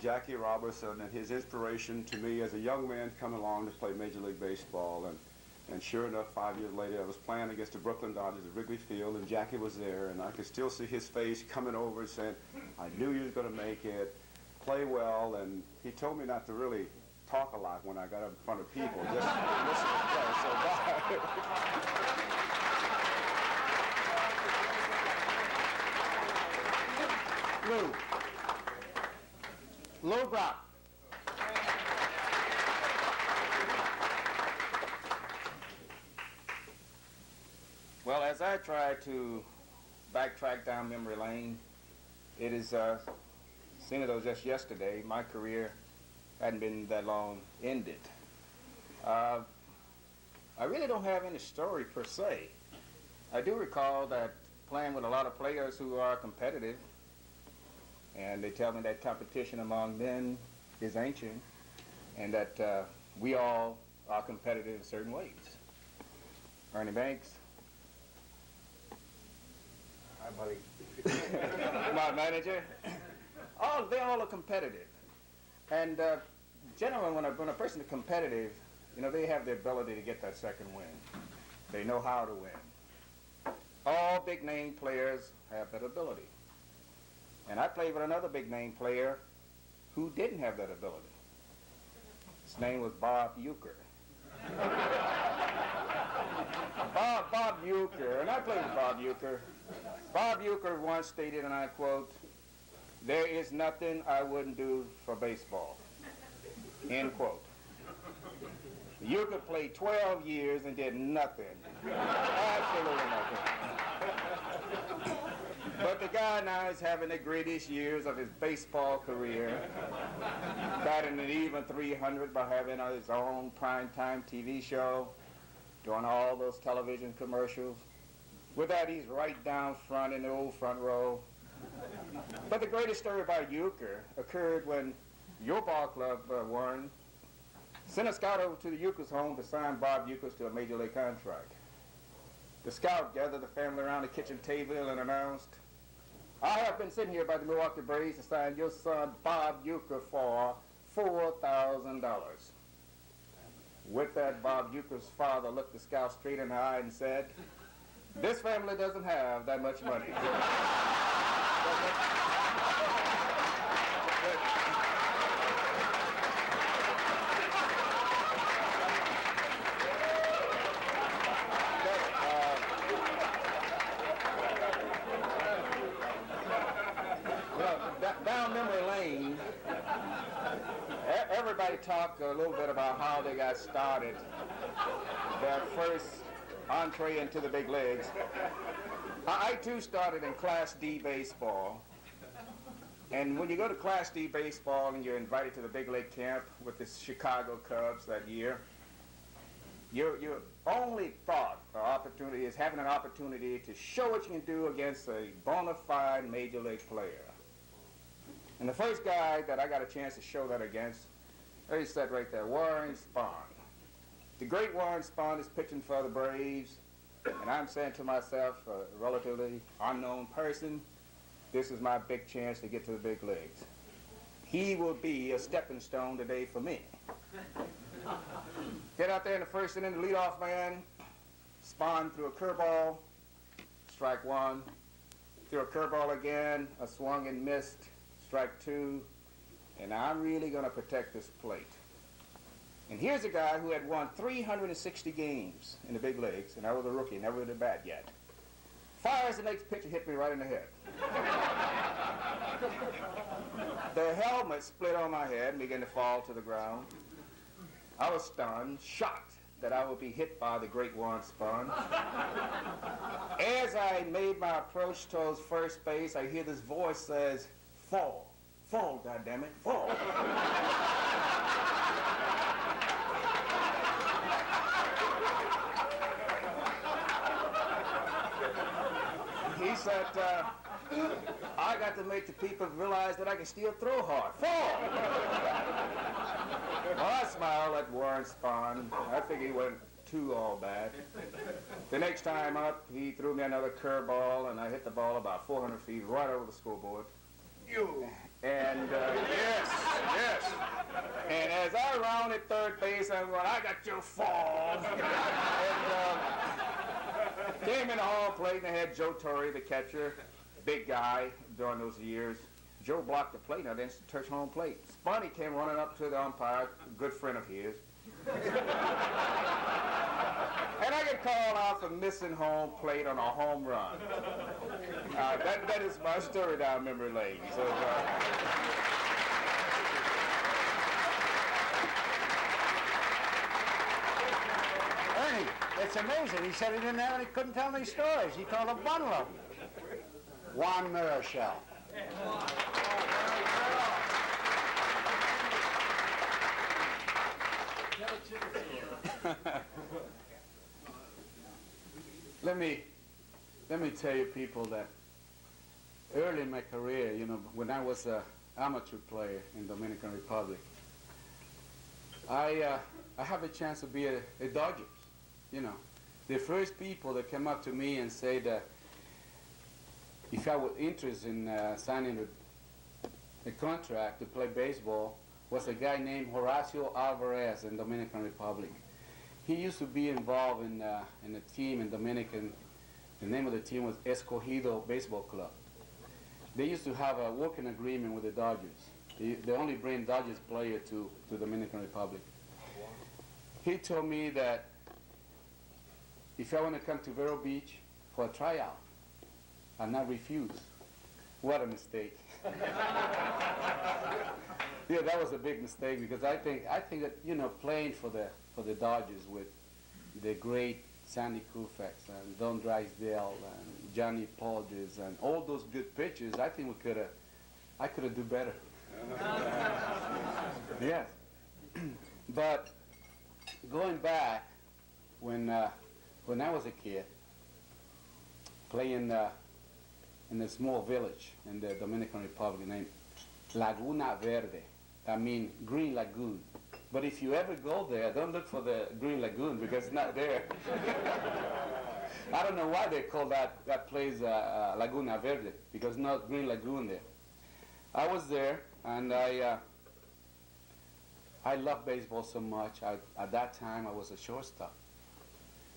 Jackie Robinson and his inspiration to me as a young man coming along to play Major League Baseball. And sure enough, 5 years later, I was playing against the Brooklyn Dodgers at Wrigley Field, and Jackie was there, and I could still see his face coming over and saying, I knew you was going to make it, play well, and he told me not to really talk a lot when I got up in front of people, just listen to play, so bye. Lou Brock. Well, as I try to backtrack down memory lane, it is, seeing it was just yesterday, my career hadn't been that long ended. I really don't have any story per se. I do recall that playing with a lot of players who are competitive, and they tell me that competition among men is ancient, and that we all are competitive in certain ways. Ernie Banks, hi buddy, my manager, they all are competitive. And generally when a person is competitive, you know, they have the ability to get that second win. They know how to win. All big name players have that ability. And I played with another big name player who didn't have that ability. His name was Bob Uecker. Bob Uecker, and I played with Bob Uecker. Bob Uecker once stated, and I quote, "There is nothing I wouldn't do for baseball." End quote. Uecker played 12 years and did nothing. Absolutely nothing. But the guy now is having the greatest years of his baseball career, batting an even 300 by having his own primetime TV show, doing all those television commercials. With that, he's right down front in the old front row. But the greatest story about Uecker occurred when your ball club, Warren, sent a scout over to the Uecker's home to sign Bob Uecker to a major league contract. The scout gathered the family around the kitchen table and announced, "I have been sitting here by the Milwaukee Braves to sign your son Bob Uecker for $4,000. With that, Bob Uecker's father looked the scout straight in the eye and said, "This family doesn't have that much money." Down memory lane, everybody talked a little bit about how they got started, their first entree into the big leagues. I too started in Class D baseball, and when you go to Class D baseball and you're invited to the big league camp with the Chicago Cubs that year, your only thought or opportunity is having an opportunity to show what you can do against a bona fide major league player. And the first guy that I got a chance to show that against, there he sat right there, Warren Spahn. The great Warren Spahn is pitching for the Braves, and I'm saying to myself, a relatively unknown person, this is my big chance to get to the big leagues. He will be a stepping stone today for me. Get out there in the first inning, the leadoff man, Spahn threw a curveball, strike one, threw a curveball again, a swung and missed, strike two, and I'm really going to protect this plate. And here's a guy who had won 360 games in the big leagues, and I was a rookie, never at a bat yet. Fires the next pitch and hit me right in the head. The helmet split on my head and began to fall to the ground. I was stunned, shocked that I would be hit by the great Juan Spahn. As I made my approach towards first base, I hear this voice says, "Fall, fall, goddammit, fall." he said, I got to make the people realize that I can still throw hard. Fall! Well, I smiled at Warren Spahn. I figured he wasn't too all bad. The next time up, he threw me another curveball, and I hit the ball about 400 feet right over the scoreboard. And, yes. And as I rounded third base, I was going, I got your fall. And came in the home plate, and I had Joe Torre, the catcher, big guy during those years. Joe blocked the plate, and I didn't touch home plate. Spahn came running up to the umpire, a good friend of his. And I get called out for missing home plate on a home run. That is my story down memory lane. So, Ernie, it's amazing. He said he couldn't tell any stories. He told a bundle of them. Juan Marichal. Let me tell you people that early in my career, you know, when I was an amateur player in Dominican Republic, I have a chance to be a Dodger. You know, the first people that came up to me and said that if I was interested in signing a contract to play baseball was a guy named Horacio Alvarez in Dominican Republic. He used to be involved in a team in Dominican. The name of the team was Escogido Baseball Club. They used to have a working agreement with the Dodgers. They only bring Dodgers players to Dominican Republic. He told me that if I want to come to Vero Beach for a tryout, I'll not refuse. What a mistake. Yeah, that was a big mistake because I think that, you know, playing for the Dodgers with the great Sandy Koufax and Don Drysdale and Johnny Podges and all those good pitchers, I think I could have do better. Yes. But going back, when I was a kid, playing in a small village in the Dominican Republic named Laguna Verde, I mean Green Lagoon. But if you ever go there, don't look for the Green Lagoon because it's not there. I don't know why they call that place Laguna Verde, because not Green Lagoon there. I was there, and I loved baseball so much. At that time, I was a shortstop.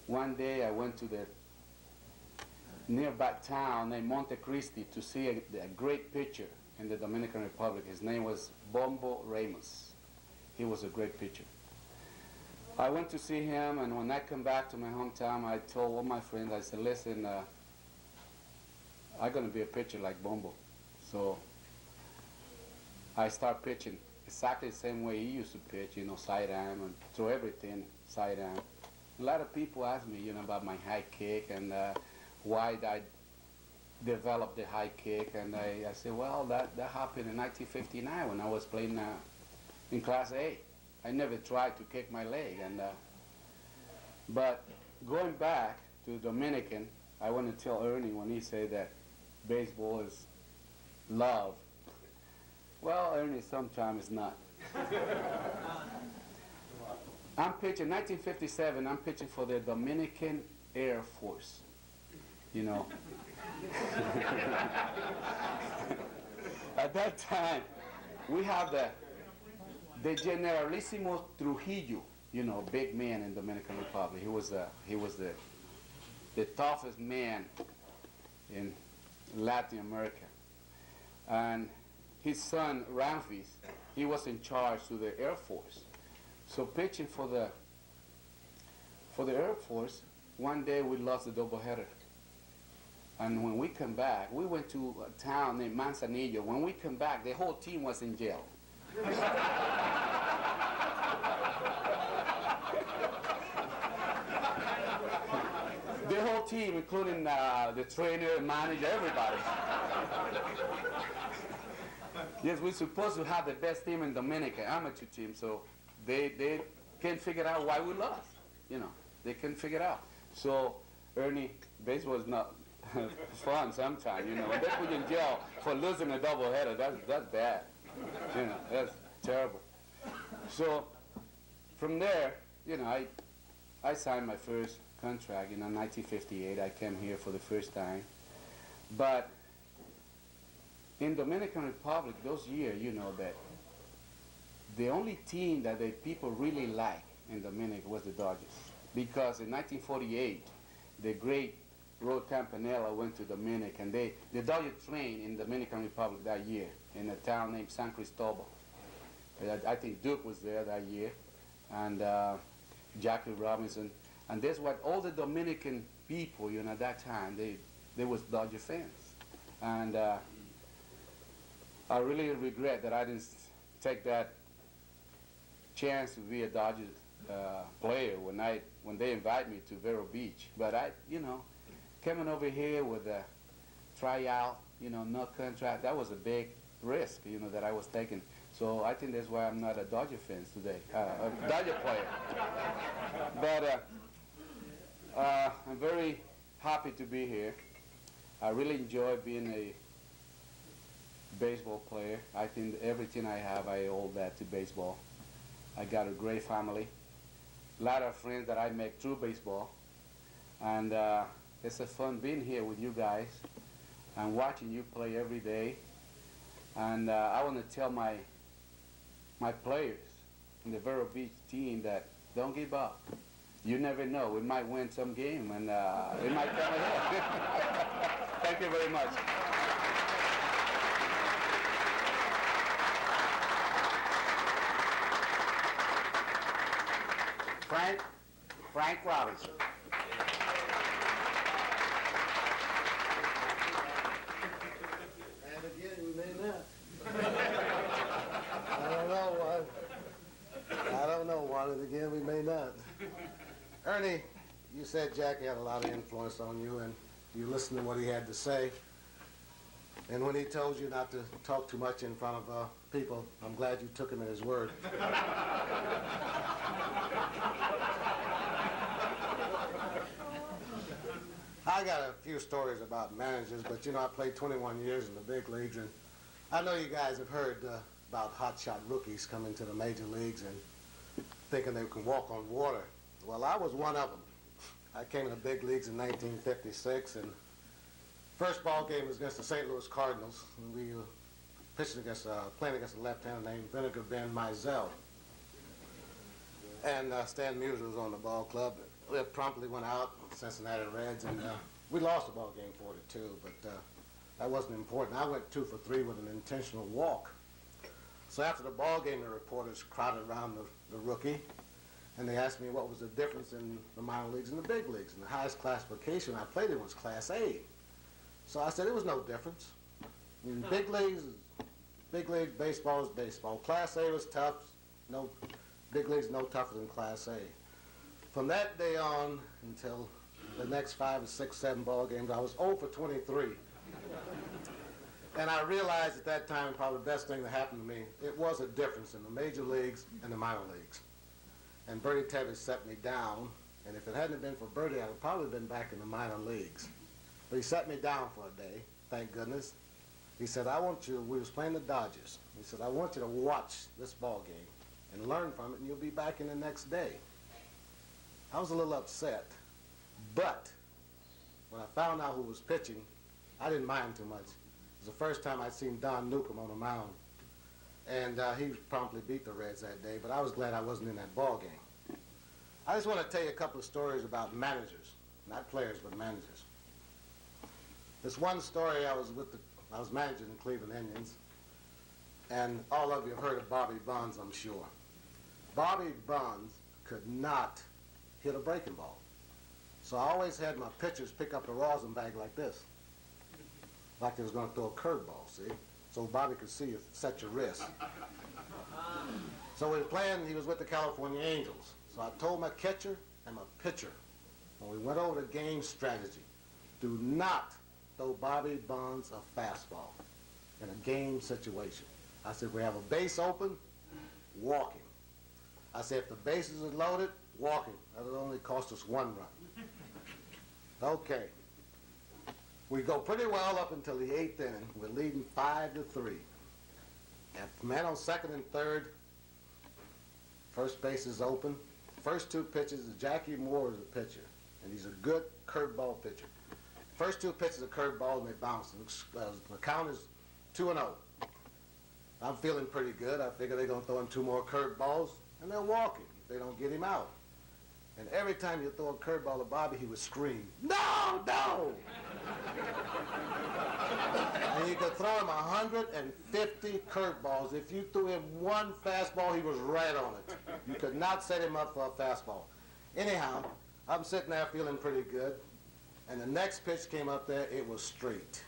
One day, I went to the nearby town named Monte Cristi to see a great pitcher in the Dominican Republic. His name was Bombo Ramos. He was a great pitcher. I went to see him, and when I come back to my hometown, I told all my friends, I said, listen, I'm going to be a pitcher like Bombo. So I start pitching exactly the same way he used to pitch, you know, sidearm and throw everything sidearm. A lot of people ask me, you know, about my high kick and why I developed the high kick, and I said, well, that happened in 1959 when I was playing in Class A. I never tried to kick my leg, and but going back to Dominican, I want to tell Ernie when he said that baseball is love. Well, Ernie, sometimes it's not. I'm pitching, 1957, I'm pitching for the Dominican Air Force, you know. At that time, we have the Generalissimo Trujillo, you know, big man in Dominican Republic. He was the toughest man in Latin America. And his son, Ramfis, he was in charge to the Air Force. So pitching for the Air Force, one day we lost a doubleheader. And when we come back, we went to a town named Manzanillo. When we come back, the whole team was in jail. The whole team, including the trainer, manager, everybody. Yes, we're supposed to have the best team in Dominica, amateur team, so they can't figure out why we lost. You know, they can't figure it out. So, Ernie, baseball is not fun sometimes, you know. When they put you in jail for losing a doubleheader, that's bad. You know, that's terrible. So from there, you know, I signed my first contract, in 1958. I came here for the first time. But in Dominican Republic, those years, you know, that the only team that the people really liked in Dominican was the Dodgers. Because in 1948, the great Road Campanella went to Dominican, and the Dodgers trained in Dominican Republic that year in a town named San Cristobal. I think Duke was there that year, and Jackie Robinson. And that's what all the Dominican people, you know, at that time, they was Dodger fans. And I really regret that I didn't take that chance to be a Dodger player when they invited me to Vero Beach. But I, you know, coming over here with a tryout, you know, no contract, that was a big risk, you know, that I was taking. So I think that's why I'm not a Dodger fan today, a Dodger player. But I'm very happy to be here. I really enjoy being a baseball player. I think everything I have, I owe that to baseball. I got a great family, a lot of friends that I make through baseball, and it's a fun being here with you guys and watching you play every day. And I want to tell my players in the Vero Beach team that don't give up. You never know. We might win some game, and it might come ahead. Thank you very much. Frank Robinson. And again, we may not. I don't know, Juan. And again, we may not. Ernie, you said Jackie had a lot of influence on you, and you listened to what he had to say. And when he told you not to talk too much in front of people, I'm glad you took him at his word. I got a few stories about managers, but you know, I played 21 years in the big leagues, and I know you guys have heard about hotshot rookies coming to the major leagues and thinking they can walk on water. Well, I was one of them. I came to the big leagues in 1956, and first ball game was against the St. Louis Cardinals. And we were playing against a left-hander named Vinegar Ben Mizell. And Stan Musial was on the ball club. We promptly went out, Cincinnati Reds, and we lost the ball game 4-2, but that wasn't important. I went 2 for 3 with an intentional walk. So after the ball game, the reporters crowded around the rookie, and they asked me what was the difference in the minor leagues and the big leagues. And the highest classification I played in was Class A. So I said there was no difference. In big league baseball is baseball. Class A was tough. No, big leagues no tougher than Class A. From that day on until the next 5 or 6, 7 ball games, I was 0 for 23. And I realized at that time, probably the best thing that happened to me, it was a difference in the major leagues and the minor leagues. And Bertie Tevis set me down, and if it hadn't been for Bertie, I would have probably been back in the minor leagues. But he set me down for a day, thank goodness. He said, we was playing the Dodgers. He said, I want you to watch this ball game and learn from it, and you'll be back in the next day. I was a little upset, but when I found out who was pitching, I didn't mind too much. It was the first time I'd seen Don Newcomb on the mound, and he promptly beat the Reds that day, but I was glad I wasn't in that ball game. I just want to tell you a couple of stories about managers, not players, but managers. This one story, I was managing the Cleveland Indians, and all of you have heard of Bobby Bonds, I'm sure. Bobby Bonds could not hit a breaking ball. So I always had my pitchers pick up the rosin bag like this, like they was going to throw a curveball, see? So Bobby could see you set your wrist. So we were playing, he was with the California Angels. So I told my catcher and my pitcher, when we went over the game strategy, do not throw Bobby Bonds a fastball in a game situation. I said, we have a base open, walking. I said, if the bases are loaded, walking. That'll only cost us 1 run. Okay. We go pretty well up until the 8th inning. We're leading 5-3. At man on second and third, first base is open. First two pitches, Jackie Moore is the pitcher, and he's a good curveball pitcher. First two pitches are curveball and they bounce. The count is 2-0. I'm feeling pretty good. I figure they're going to throw him 2 more curveballs, and they'll walk him if they don't get him out. And every time you throw a curveball to Bobby, he would scream, "No, no!" And you could throw him 150 curveballs. If you threw him one fastball, he was right on it. You could not set him up for a fastball. Anyhow, I'm sitting there feeling pretty good, and the next pitch came up there. It was straight.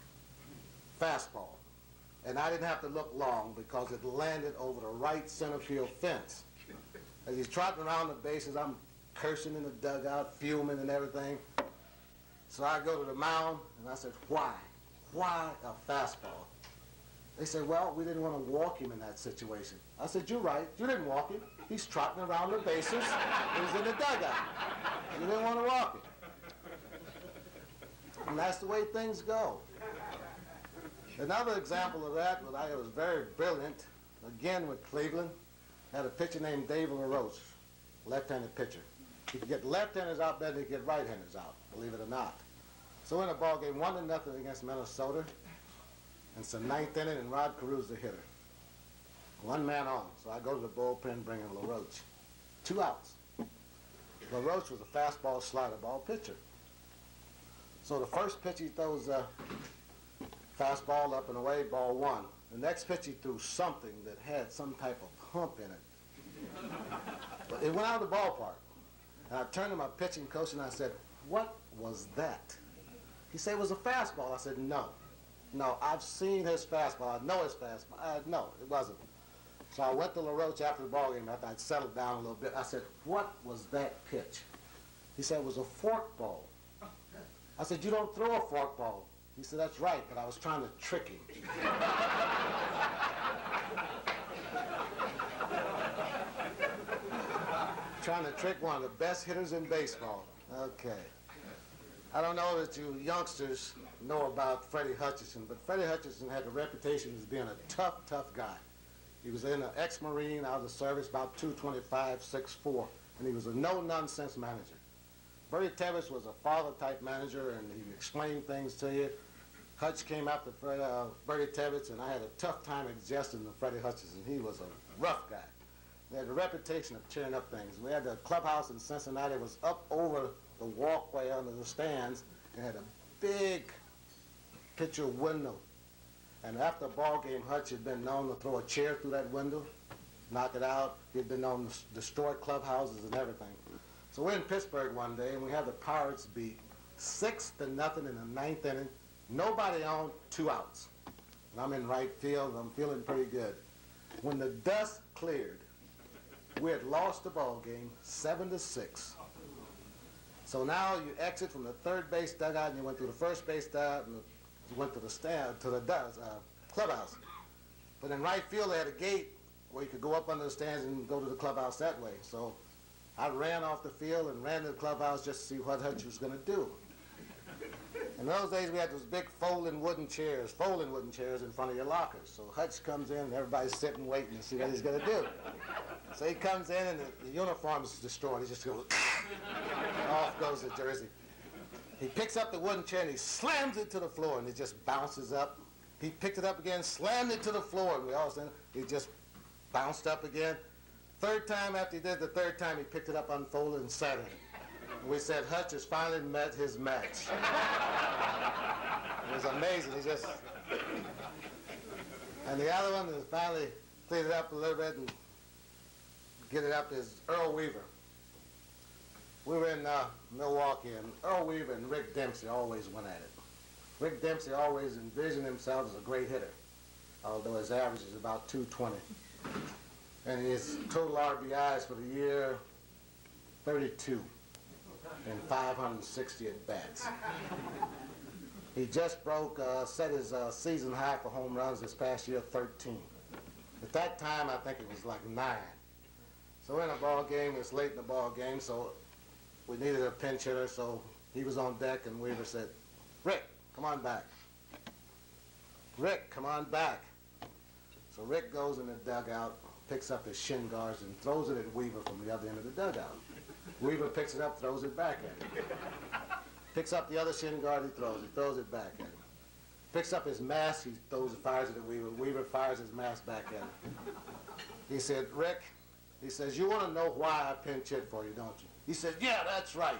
Fastball. And I didn't have to look long because it landed over the right center field fence. As he's trotting around the bases, I'm cursing in the dugout, fuming and everything. So I go to the mound, and I said, why? Why a fastball? They said, well, we didn't want to walk him in that situation. I said, you're right. You didn't walk him. He's trotting around the bases. He's in the dugout. You didn't want to walk him. And that's the way things go. Another example of that, I was very brilliant, again with Cleveland, had a pitcher named David LaRoche, left-handed pitcher. He could get left-handers out better than he could get right-handers out, believe it or not. So in a ball game, 1-0 against Minnesota, and it's the 9th inning, and Rod Carew's the hitter. 1 man on, so I go to the bullpen, bring in LaRoche. 2 outs. LaRoche was a fastball slider ball pitcher. So the first pitch he throws fastball up and away, ball 1. The next pitch he threw something that had some type of hump in it. But it went out of the ballpark. And I turned to my pitching coach and I said, what was that? He said, it was a fastball. I said, no. No, I've seen his fastball. I know his fastball. No, it wasn't. So I went to LaRoche after the ball game after I'd settled down a little bit. I said, what was that pitch? He said, it was a fork ball. I said, you don't throw a fork ball. He said, that's right, but I was trying to trick him. Trying to trick one of the best hitters in baseball. Okay. I don't know that you youngsters know about Freddie Hutchinson, but Freddie Hutchinson had the reputation as being a tough, tough guy. He was in an ex-Marine out of the service, about 225, 6'4", and he was a no-nonsense manager. Bertie Tevis was a father-type manager, and he explained things to you. Hutch came after Bertie Tevis, and I had a tough time adjusting to Freddie Hutchinson. He was a rough guy. They had a reputation of cheering up things. We had the clubhouse in Cincinnati. It was up over the walkway under the stands, and had a big picture window. And after a ball game, Hutch had been known to throw a chair through that window, knock it out. He'd been known to destroy clubhouses and everything. So we're in Pittsburgh one day, and we have the Pirates beat 6-0 in the 9th inning. Nobody on, 2 outs. And I'm in right field, and I'm feeling pretty good. When the dust cleared, we had lost the ball game 7-6. So now you exit from the third base dugout, and you went through the first base dugout, and you went to the clubhouse. But in right field, they had a gate where you could go up under the stands and go to the clubhouse that way. So I ran off the field and ran to the clubhouse just to see what Hutch was going to do. In those days, we had those big folding wooden chairs in front of your lockers. So Hutch comes in, and everybody's sitting waiting to see what he's going to do. So he comes in, and the uniform is destroyed. He just goes, off goes the jersey. He picks up the wooden chair, and he slams it to the floor, and it just bounces up. He picked it up again, slammed it to the floor, and we all said, it just bounced up again. Third time, after he did the third time, he picked it up, unfolded, and sat in it. We said, Hutch has finally met his match. It was amazing. He just... And the other one is finally cleaned it up a little bit and get it up is Earl Weaver. We were in Milwaukee, and Earl Weaver and Rick Dempsey always went at it. Rick Dempsey always envisioned himself as a great hitter, although his average is about 220. And his total RBIs for the year, 32. And 560 at-bats. He just set his season high for home runs this past year, 13. At that time, I think it was like 9. So we're in a ball game, it's late in the ball game, so we needed a pinch hitter, so he was on deck, and Weaver said, Rick, come on back. Rick, come on back. So Rick goes in the dugout, picks up his shin guards and throws it at Weaver from the other end of the dugout. Weaver picks it up, throws it back at him. Picks up the other shin guard, he throws it back at him. Picks up his mask, he fires it at Weaver. Weaver fires his mask back at him. He said, Rick, he says, you want to know why I pinch hit for you, don't you? He says, yeah, that's right.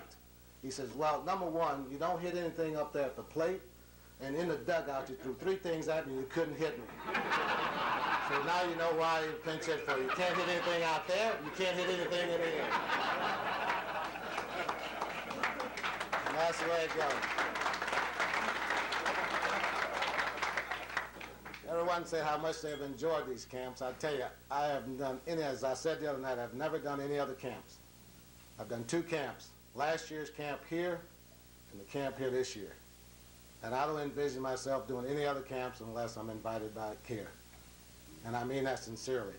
He says, well, number one, you don't hit anything up there at the plate, and in the dugout you threw 3 things at me and you couldn't hit me. So now you know why I pinch hit for you. You can't hit anything out there, you can't hit anything in the air. And that's the way it goes. Everyone say how much they've enjoyed these camps. I tell you, I haven't done any, as I said the other night, I've never done any other camps. I've done 2 camps. Last year's camp here and the camp here this year. And I don't envision myself doing any other camps unless I'm invited back here. And I mean that sincerely.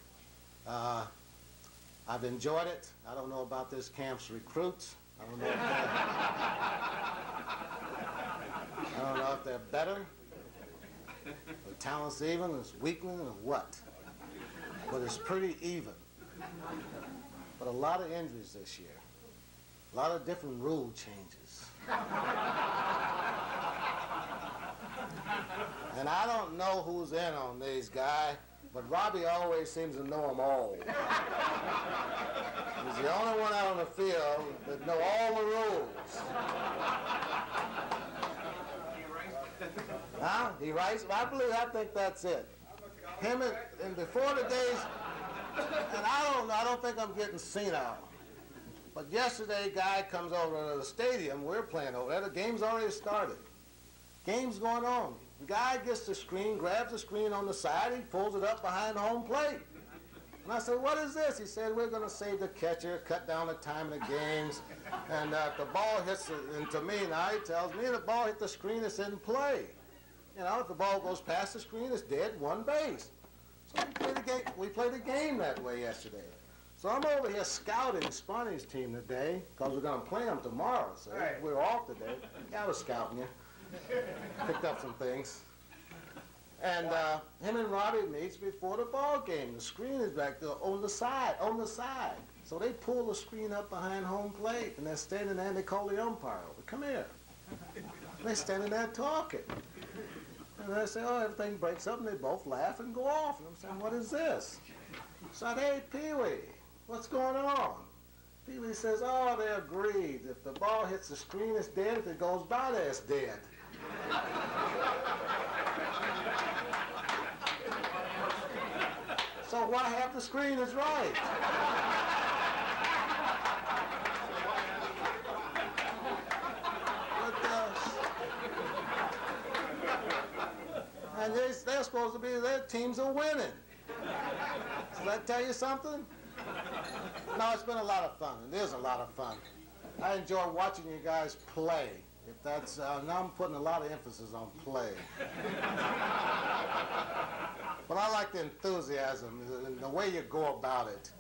I've enjoyed it. I don't know about this camp's recruits. I don't know if they're better. The talent's even, it's weakening, or what? But it's pretty even. But a lot of injuries this year. A lot of different rule changes. And I don't know who's in on these guys, but Robbie always seems to know them all. He's the only one out on the field that know all the rules. Huh? He writes? I think that's it. Him and before the days, and I don't think I'm getting senile. But yesterday, a guy comes over to the stadium. We're playing over there. The game's already started. Game's going on. The guy gets the screen, grabs the screen on the side, he pulls it up behind home plate. And I said, what is this? He said, we're going to save the catcher, cut down the time of the games, and if the ball hits, and to me now he tells me, the ball hit the screen, it's in play. You know, if the ball goes past the screen, it's dead, 1 base. So we played the game that way yesterday. So I'm over here scouting Spahn's team today, because we're going to play them tomorrow, so we're off today. Yeah, I was scouting you. Picked up some things. And him and Robbie meets before the ball game. The screen is back there on the side. So they pull the screen up behind home plate, and they're standing there, and they call the umpire over. Come here. And they're standing there talking. And I say, oh, everything breaks up, and they both laugh and go off. And I'm saying, what is this? So I said, hey, Pee-wee, what's going on? Pee-wee says, oh, they agreed. If the ball hits the screen, it's dead. If it goes by there, it's dead. So why have the screen is right? And they're supposed to be, their teams are winning. Does that tell you something? No, it's been a lot of fun. It is a lot of fun. I enjoy watching you guys play. If that's, now I'm putting a lot of emphasis on play. But I like the enthusiasm and the way you go about it.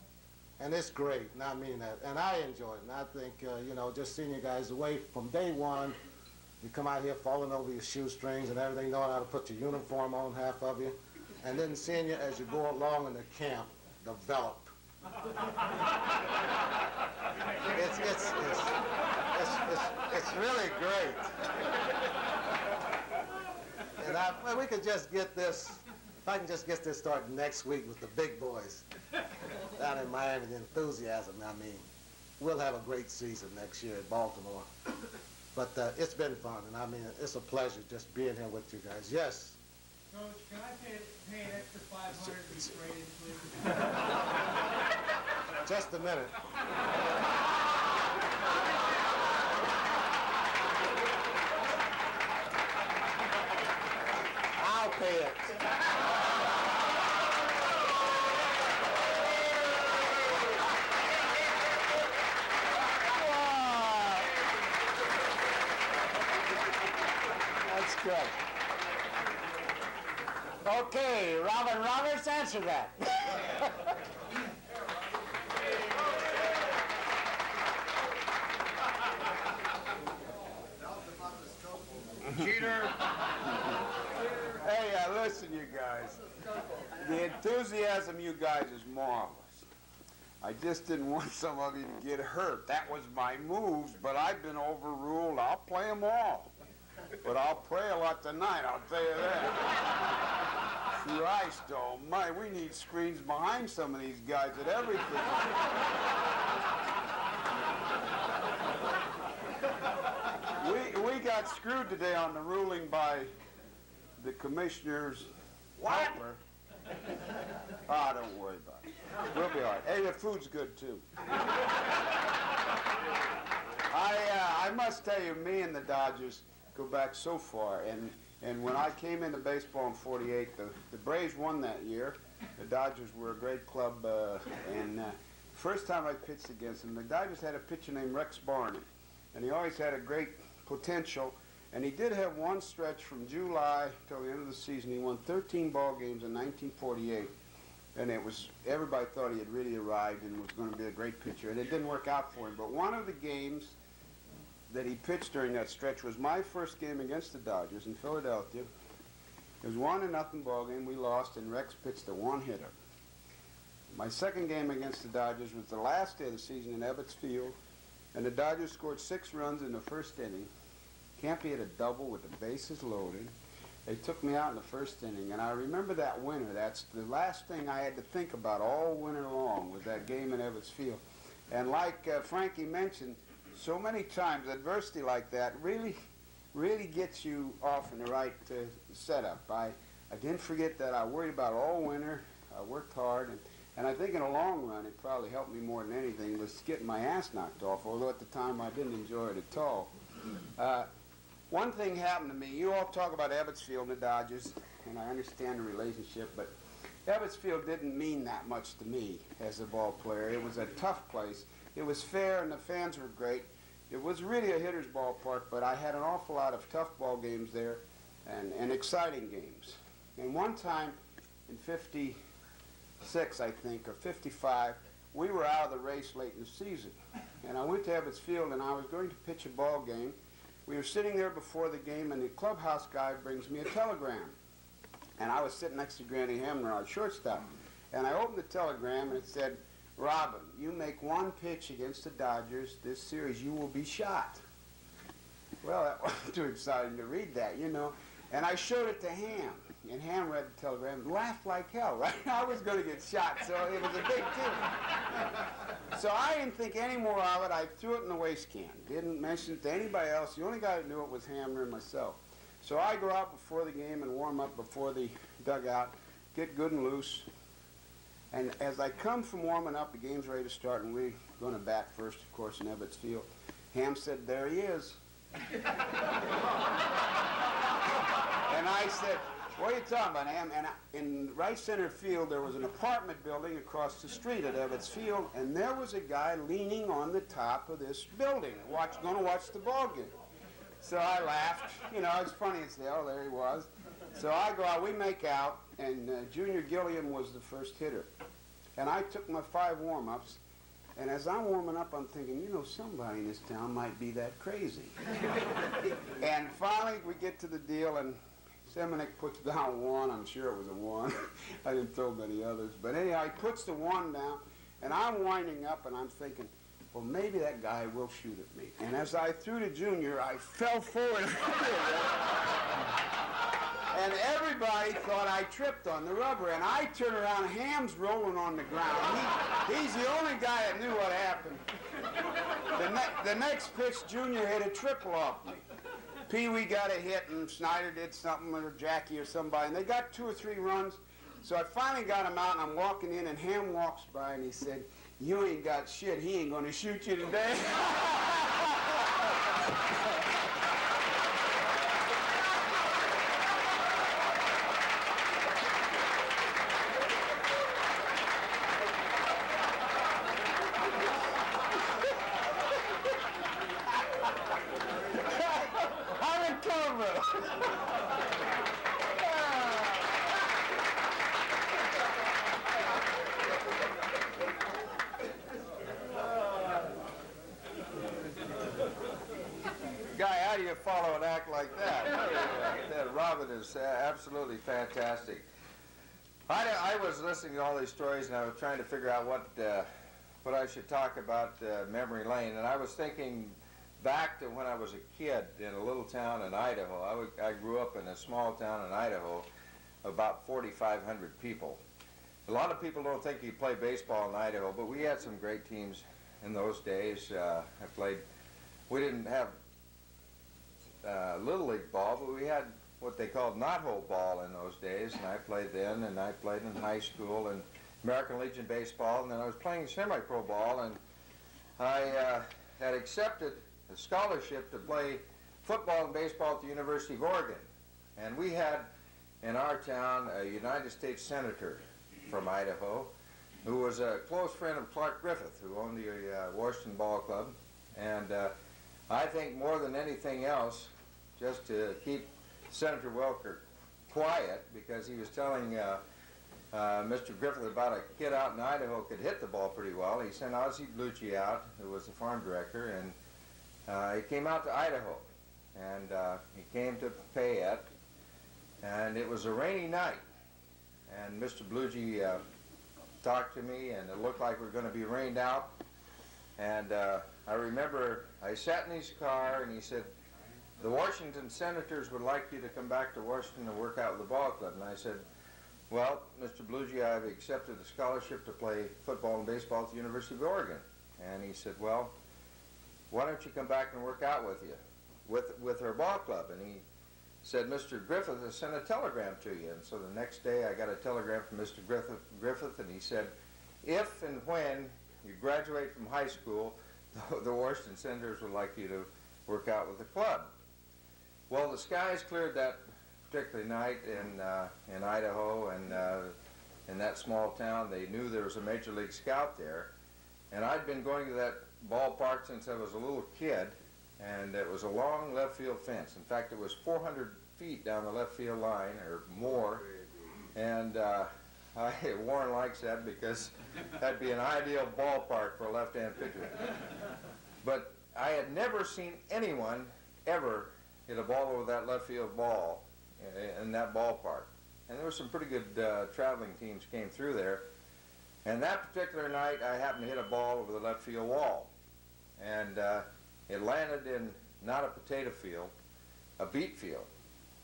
And it's great, and I mean that. And I enjoy it. And I think, you know, just seeing you guys away from day one, you come out here falling over your shoestrings and everything, knowing how to put your uniform on, half of you, and then seeing you as you go along in the camp develop. It's really great. And we could just get this, if I can just get this started next week with the big boys down in Miami, the enthusiasm, I mean, we'll have a great season next year at Baltimore. But it's been fun, and I mean, it's a pleasure just being here with you guys. Yes? Coach, can I pay an extra $500 to be graded, please? Just a minute. I'll pay it. That's good. Okay, Robin Roberts, answer that. Cheater. Hey, listen, you guys. The enthusiasm you guys is marvelous. I just didn't want some of you to get hurt. That was my moves, but I've been overruled. I'll play them all. But I'll pray a lot tonight, I'll tell you that. Christ almighty, we need screens behind some of these guys at everything. We got screwed today on the ruling by the commissioner's helper. Ah, don't worry about it. We'll be all right. Hey, the food's good, too. I must tell you, me and the Dodgers go back so far. And when I came into baseball in '48, the Braves won that year. The Dodgers were a great club. First time I pitched against them, the Dodgers had a pitcher named Rex Barney. And he always had a great potential. And he did have one stretch from July till the end of the season. He won 13 ball games in 1948. And everybody thought he had really arrived and was going to be a great pitcher. And it didn't work out for him. But one of the games that he pitched during that stretch was my first game against the Dodgers in Philadelphia. It was 1-0 ball game. We lost, and Rex pitched a one-hitter. My second game against the Dodgers was the last day of the season in Ebbets Field, and the Dodgers scored 6 runs in the first inning. Campy had a double with the bases loaded. They took me out in the first inning, and I remember that winter. That's the last thing I had to think about all winter long was that game in Ebbets Field. And like Frankie mentioned, so many times adversity like that really gets you off in the right setup. I didn't forget that. I worried about all winter. I worked hard, and I think in the long run it probably helped me more than anything was getting my ass knocked off, although at the time I didn't enjoy it at all. One thing happened to me. You all talk about Ebbets Field and the Dodgers, and I understand the relationship, but Ebbets Field didn't mean that much to me as a ball player. It was a tough place. It was fair, and the fans were great. It was really a hitter's ballpark, but I had an awful lot of tough ball games there and exciting games. And one time in 56, I think, or 55, we were out of the race late in the season. And I went to Ebbets Field, and I was going to pitch a ball game. We were sitting there before the game, and the clubhouse guy brings me a telegram. And I was sitting next to Granny Hamner, our shortstop. And I opened the telegram, and it said, "Robin, you make one pitch against the Dodgers this series, you will be shot." Well, that wasn't too exciting to read that, you know. And I showed it to Ham, and Ham read the telegram and laughed like hell, right? I was going to get shot, so it was a big deal. So I didn't think any more of it. I threw it in the waste can. Didn't mention it to anybody else. The only guy that knew it was Hamner and myself. So I go out before the game and warm up before the dugout, get good and loose. And as I come from warming up, the game's ready to start, and we're going to bat first, of course, in Ebbets Field. Ham said, "There he is." And I said, "What are you talking about, Ham?" And in right center field, there was an apartment building across the street at Ebbets Field, and there was a guy leaning on the top of this building, going to watch the ball game. So I laughed. You know, it's funny as hell. There he was. So I go out, we make out, and Junior Gilliam was the first hitter. And I took my 5 warm-ups, and as I'm warming up, I'm thinking, you know, somebody in this town might be that crazy. And finally, we get to the deal, and Semenuk puts down 1. I'm sure it was a 1. I didn't throw many others. But anyhow, he puts the 1 down, and I'm winding up, and I'm thinking, well, maybe that guy will shoot at me. And as I threw to Junior, I fell forward. And everybody thought I tripped on the rubber. And I turned around, Ham's rolling on the ground. He's the only guy that knew what happened. The next pitch, Junior hit a triple off me. Pee Wee got a hit, and Snider did something, or Jackie or somebody, and they got 2 or 3 runs. So I finally got him out, and I'm walking in, and Ham walks by, and he said, "You ain't got shit. He ain't going to shoot you today." follow an act like that. That Robin is absolutely fantastic. I was listening to all these stories, and I was trying to figure out what I should talk about memory lane, and I was thinking back to when I was a kid in a little town in Idaho. I grew up in a small town in Idaho, about 4,500 people. A lot of people don't think you play baseball in Idaho, but we had some great teams in those days. We didn't have Little League ball, but we had what they called knot-hole ball in those days, and I played then, and I played in high school, and American Legion baseball, and then I was playing semi-pro ball, and I had accepted a scholarship to play football and baseball at the University of Oregon. And we had in our town a United States Senator from Idaho who was a close friend of Clark Griffith, who owned the Washington Ball Club. And I think more than anything else, just to keep Senator Welker quiet, because he was telling Mr. Griffith about a kid out in Idaho could hit the ball pretty well. He sent Ozzie Blucci out, who was the farm director, and he came out to Idaho. And he came to Payette, and it was a rainy night. And Mr. Blucci talked to me, and it looked like we were going to be rained out. And I remember I sat in his car, and he said, "The Washington Senators would like you to come back to Washington and work out with the ball club." And I said, "Well, Mr. Blucci, I've accepted a scholarship to play football and baseball at the University of Oregon." And he said, "Well, why don't you come back and work out with you, with our ball club?" And he said, "Mr. Griffith has sent a telegram to you." And so the next day I got a telegram from Mr. Griffith, and he said, "If and when you graduate from high school, the Washington Senators would like you to work out with the club." Well, the skies cleared that particular night in Idaho, and in that small town, they knew there was a Major League scout there. And I'd been going to that ballpark since I was a little kid, and it was a long left field fence. In fact, it was 400 feet down the left field line, or more. And Warren likes that because that'd be an ideal ballpark for a left-hand pitcher. But I had never seen anyone ever hit a ball over that left field ball in that ballpark. And there were some pretty good traveling teams came through there. And that particular night, I happened to hit a ball over the left field wall. And it landed in not a potato field, a beet field.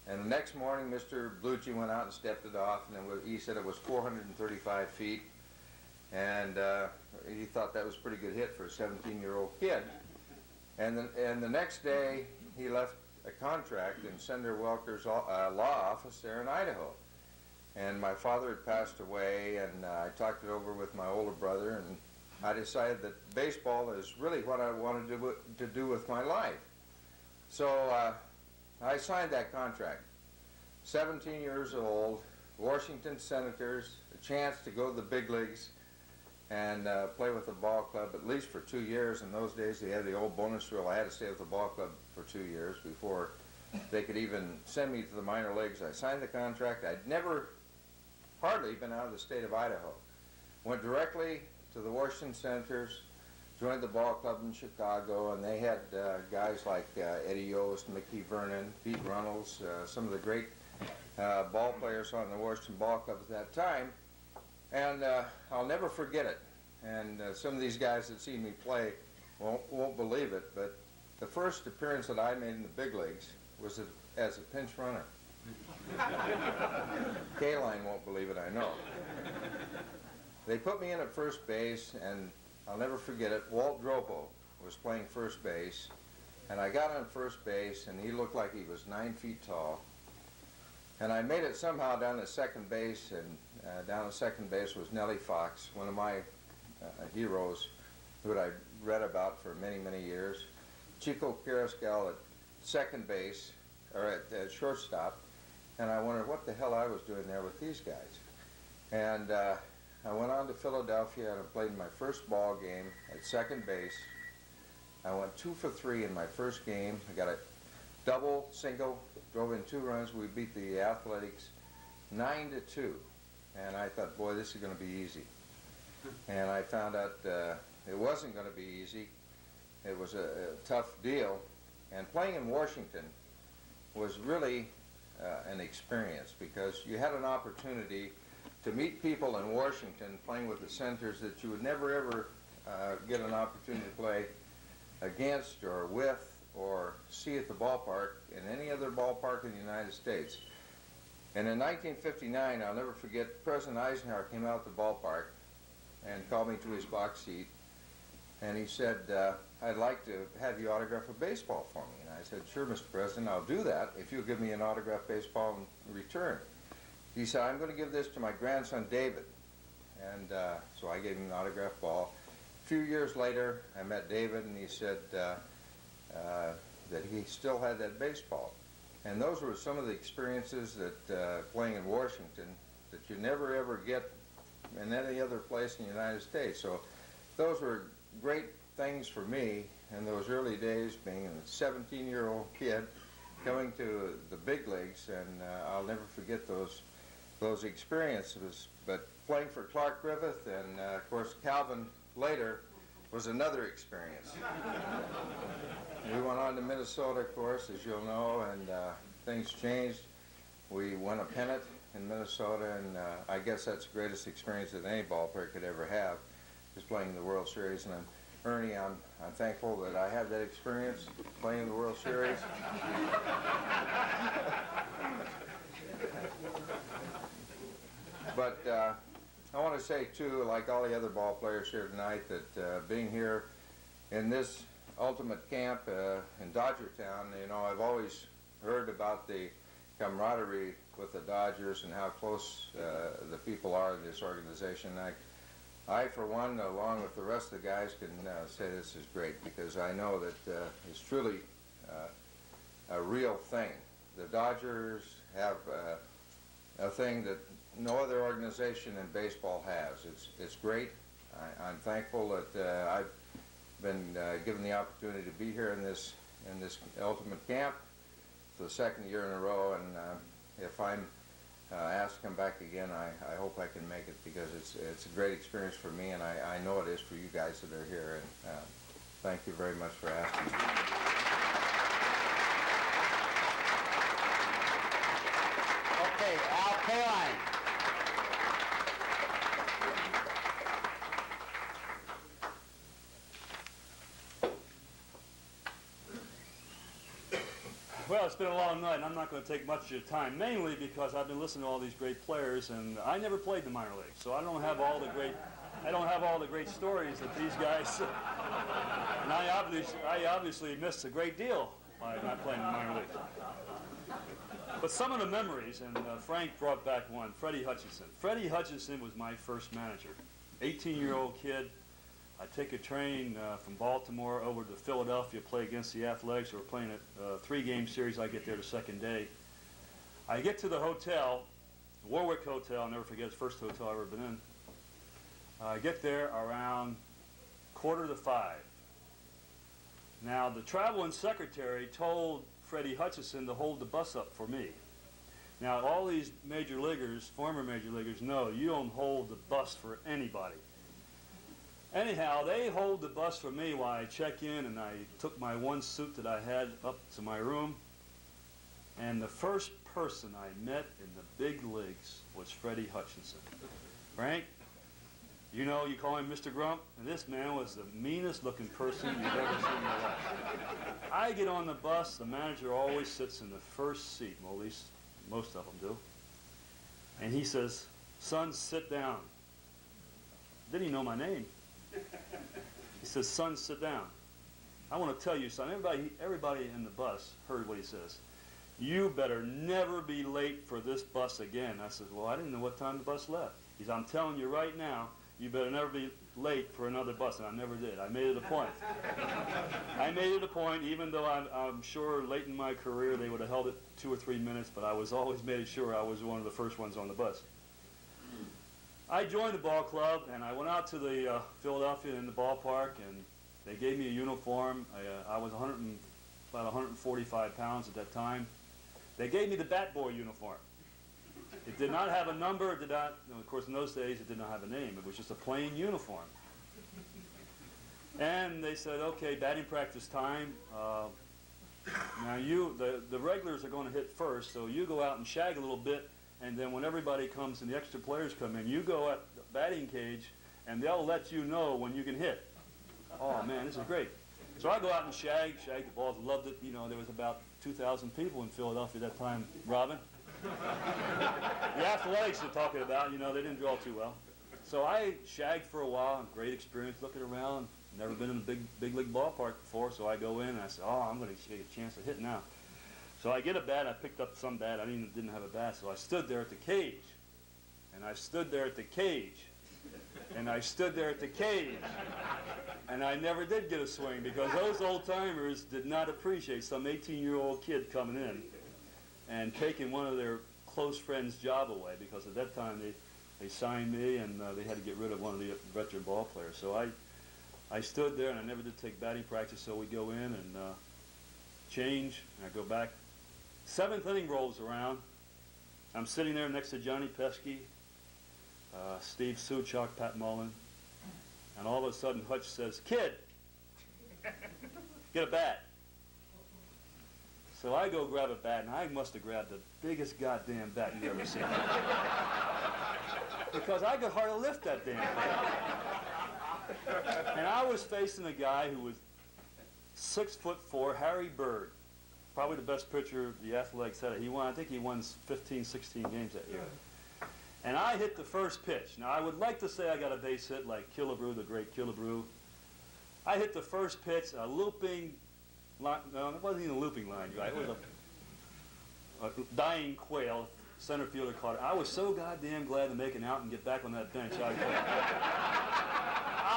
And the next morning, Mr. Blucci went out and stepped it off, and he said it was 435 feet. And he thought that was a pretty good hit for a 17-year-old kid. And the next day, he left a contract in Senator Welker's law office there in Idaho. And my father had passed away, and I talked it over with my older brother, and I decided that baseball is really what I wanted to do with my life. So I signed that contract. 17 years old, Washington Senators, a chance to go to the big leagues and play with the ball club at least for 2 years. In those days, they had the old bonus rule. I had to stay with the ball club for 2 years before they could even send me to the minor leagues. I signed the contract. I'd never hardly been out of the state of Idaho. Went directly to the Washington Senators, joined the ball club in Chicago, and they had guys like Eddie Yost, Mickey Vernon, Pete Runnels, some of the great ball players on the Washington Ball Club at that time. And I'll never forget it. And some of these guys that see me play won't believe it, but the first appearance that I made in the big leagues was as a pinch runner. Kaline won't believe it, I know. They put me in at first base, and I'll never forget it. Walt Dropo was playing first base, and I got on first base, and he looked like he was 9 feet tall. And I made it somehow down to second base, and down at second base was Nellie Fox, one of my heroes who I read about for many, many years. Chico Carrascal at second base, or at shortstop, and I wondered what the hell I was doing there with these guys. And I went on to Philadelphia, and I played my first ball game at second base. I went 2 for 3 in my first game. I got a double, single, drove in 2 runs. We beat the Athletics 9-2. And I thought, boy, this is going to be easy. And I found out it wasn't going to be easy. It was a tough deal. And playing in Washington was really an experience because you had an opportunity to meet people in Washington playing with the Senators that you would never ever get an opportunity to play against or with or see at the ballpark in any other ballpark in the United States. And in 1959, I'll never forget, President Eisenhower came out to the ballpark and called me to his box seat, and he said, I'd like to have you autograph a baseball for me. And I said, sure, Mr. President, I'll do that if you'll give me an autographed baseball in return. He said, I'm going to give this to my grandson, David. And so I gave him an autographed ball. A few years later, I met David, and he said that he still had that baseball. And those were some of the experiences that playing in Washington that you never ever get in any other place in the United States. So those were great things for me in those early days, being a 17-year-old kid coming to the big leagues, and I'll never forget those experiences. But playing for Clark Griffith and, of course, Calvin later was another experience. We went on to Minnesota, of course, as you'll know, and things changed. We won a pennant in Minnesota, and I guess that's the greatest experience that any ball player could ever have, is playing in the World Series. And Ernie, I'm thankful that I had that experience playing in the World Series. But I want to say, too, like all the other ball players here tonight, that being here in this ultimate camp in Dodgertown, you know, I've always heard about the camaraderie with the Dodgers and how close the people are in this organization. I, for one, along with the rest of the guys, can say this is great because I know that it's truly a real thing. The Dodgers have a thing that no other organization in baseball has. It's great. I'm thankful that I've been given the opportunity to be here in this ultimate camp for the second year in a row, and if I'm asked to come back again, I hope I can make it because it's a great experience for me, and I know it is for you guys that are here, and thank you very much for asking me. Okay, Al Kaline. Well, it's been a long night, and I'm not going to take much of your time, mainly because I've been listening to all these great players, and I never played the minor leagues, so I don't have all the great stories that these guys. And I obviously missed a great deal by not playing the minor leagues. But some of the memories, and Frank brought back one, Freddie Hutchinson. Freddie Hutchinson was my first manager. 18-year-old kid. I take a train from Baltimore over to Philadelphia, play against the Athletics. We were playing a 3-game series. I get there the second day. I get to the hotel, Warwick Hotel. I'll never forget, it's the first hotel I've ever been in. I get there around 4:45. Now, the traveling secretary told Freddie Hutchinson to hold the bus up for me. Now, all these major leaguers, former major leaguers, know you don't hold the bus for anybody. Anyhow, they hold the bus for me while I check in, and I took my one suit that I had up to my room. And the first person I met in the big leagues was Freddie Hutchinson. Frank, you know, you call him Mr. Grump, and this man was the meanest looking person you've ever seen in your life. I get on the bus, the manager always sits in the first seat, well, at least most of them do. And he says, son, sit down. Didn't he know my name? He says, son, sit down. I want to tell you, son, everybody in the bus heard what he says. You better never be late for this bus again. I said, well, I didn't know what time the bus left. He said, I'm telling you right now, you better never be late for another bus. And I never did. I made it a point. I made it a point, even though I'm sure late in my career they would have held it 2 or 3 minutes, but I was always made sure I was one of the first ones on the bus. I joined the ball club, and I went out to the Philadelphia in the ballpark, and they gave me a uniform. I was about 145 pounds at that time. They gave me the bat boy uniform. It did not have a number. It did not, of course, in those days, it did not have a name. It was just a plain uniform. And they said, okay, batting practice time. Now the regulars are going to hit first, so you go out and shag a little bit, and then when everybody comes and the extra players come in, you go at the batting cage, and they'll let you know when you can hit. Oh man, this is great. So I go out and shag the balls, loved it. You know, there was about 2,000 people in Philadelphia at that time, Robin. The athletics they're talking about, you know, they didn't draw too well. So I shagged for a while, great experience looking around. Never been in a big league ballpark before, so I go in and I say, oh, I'm going to get a chance to hit now. So I get a bat. I picked up some bat. I didn't have a bat, so I stood there at the cage. And I stood there at the cage. And I stood there at the cage. And I never did get a swing because those old-timers did not appreciate some 18-year-old kid coming in and taking one of their close friends' job away, because at that time they signed me and they had to get rid of one of the veteran ball players. So I stood there and I never did take batting practice, so we go in and change, and I go back. 7th inning rolls around. I'm sitting there next to Johnny Pesky, Steve Suchok, Pat Mullen, and all of a sudden Hutch says, "Kid, get a bat." So I go grab a bat, and I must have grabbed the biggest goddamn bat you've ever seen. Because I could hardly lift that damn bat. And I was facing a guy who was 6'4", Harry Bird, probably the best pitcher the Athletics had. I think he won 15, 16 games that year. And I hit the first pitch. Now, I would like to say I got a base hit like Killenbrew, the great Killenbrew. I hit the first pitch, a looping line. No, it wasn't even a looping line, right? It was a dying quail. Center fielder caught it. I was so goddamn glad to make an out and get back on that bench. I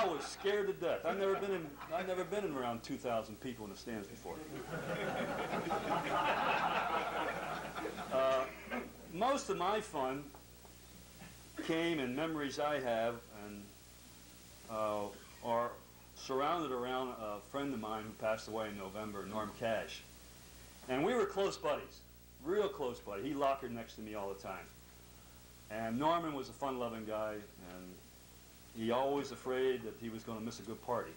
was scared to death. I've never been in around 2,000 people in the stands before. Most of my fun came in memories I have, and are surrounded around a friend of mine who passed away in November, Norm Cash. And we were close buddies, real close buddies. He lockered next to me all the time. And Norman was a fun-loving guy, and he always afraid that he was going to miss a good party.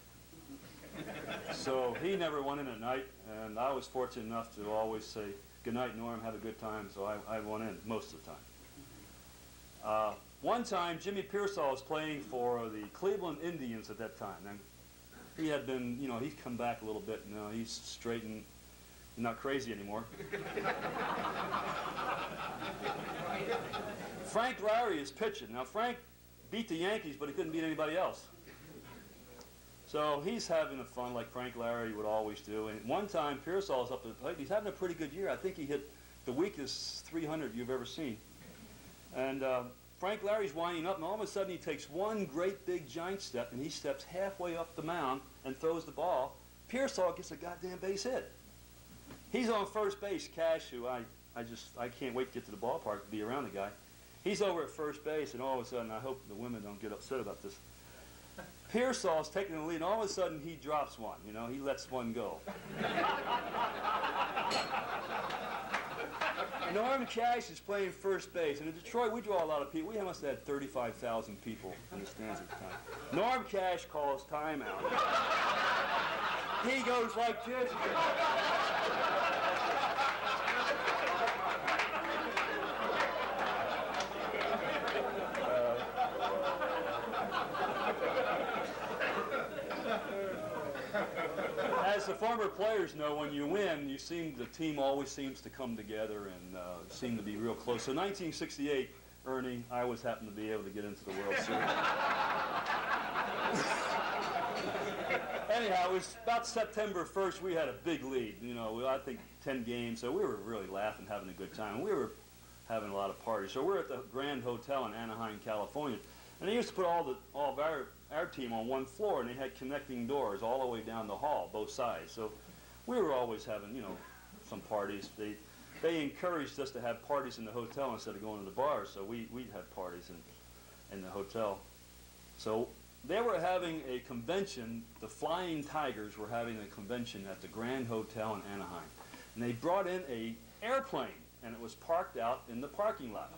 So he never went in at night, and I was fortunate enough to always say, "Good night, Norm, have a good time," so I went in most of the time. One time, Jimmy Pearsall was playing for the Cleveland Indians at that time. And he had been, you know, he's come back a little bit. You know, he's straight and not crazy anymore. Frank Larry is pitching. Now, Frank beat the Yankees, but he couldn't beat anybody else. So he's having a fun like Frank Larry would always do. And one time, Pearsall's up at the plate. He's having a pretty good year. I think he hit the weakest 300 you've ever seen. And Frank Larry's winding up, and all of a sudden he takes one great big giant step, and he steps halfway up the mound and throws the ball. Pearsall gets a goddamn base hit. He's on first base. Cash, who I can't wait to get to the ballpark to be around the guy. He's over at first base, and all of a sudden, I hope the women don't get upset about this. Pearsall's taking the lead, and all of a sudden he drops one. You know, he lets one go. Norm Cash is playing first base, and in Detroit we draw a lot of people. We must have had 35,000 people in the stands at the time. Norm Cash calls timeout. He goes like this. As the former players know, when you win, the team always seems to come together and seem to be real close. So 1968, Ernie, I always happened to be able to get into the World Series. Anyhow, it was about September 1st, we had a big lead. You know, I think 10 games, so we were really laughing, having a good time. We were having a lot of parties. So we're at the Grand Hotel in Anaheim, California. And they used to put all of our team on one floor, and they had connecting doors all the way down the hall, both sides. So we were always having, you know, some parties. They encouraged us to have parties in the hotel instead of going to the bars, so we'd have parties in the hotel. So they were having a convention. The Flying Tigers were having a convention at the Grand Hotel in Anaheim. And they brought in an airplane, and it was parked out in the parking lot.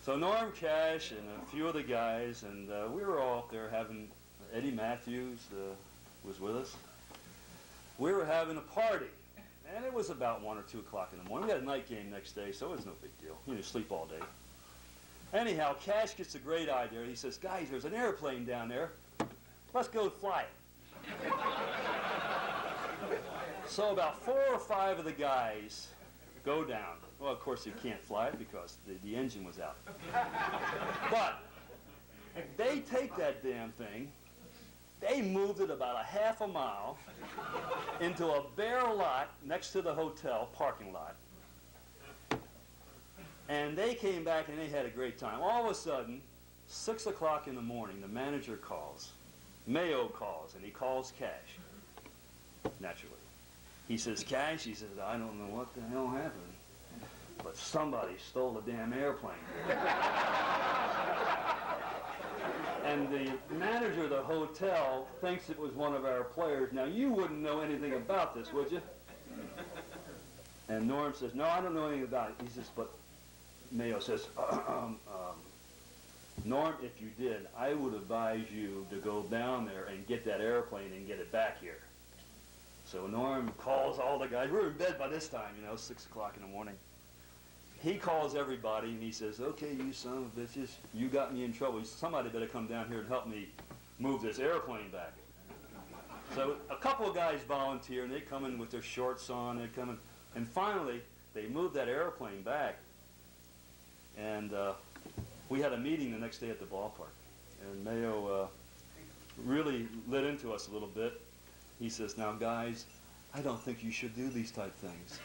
So Norm Cash and a few of the guys, and we were all up there having, Eddie Matthews was with us. we were having a party. And it was about 1 or 2 o'clock in the morning. We had a night game next day, so it was no big deal. You know, sleep all day. Anyhow, Cash gets a great idea. He says, guys, there's an airplane down there. Let's go fly it. So about 4 or 5 of the guys go down. Well, of course, you can't fly it because the engine was out. But they take that damn thing. They moved it about a half a mile into a bare lot next to the hotel parking lot. And they came back and they had a great time. All of a sudden, 6 o'clock in the morning, the manager calls. Mayo calls, and he calls Cash, naturally. He says, Cash, he says, I don't know what the hell happened, but somebody stole the damn airplane. And the manager of the hotel thinks it was one of our players. Now, you wouldn't know anything about this, would you? And Norm says, no, I don't know anything about it. He says, but Mayo says, Norm, if you did, I would advise you to go down there and get that airplane and get it back here. So Norm calls all the guys. We're in bed by this time, you know, 6 o'clock in the morning. He calls everybody and he says, okay, you son of bitches, you got me in trouble. Somebody better come down here and help me move this airplane back. So a couple of guys volunteer and they come in with their shorts on, they come in, and finally they move that airplane back. And we had a meeting the next day at the ballpark. And Mayo really lit into us a little bit. He says, now guys, I don't think you should do these type things.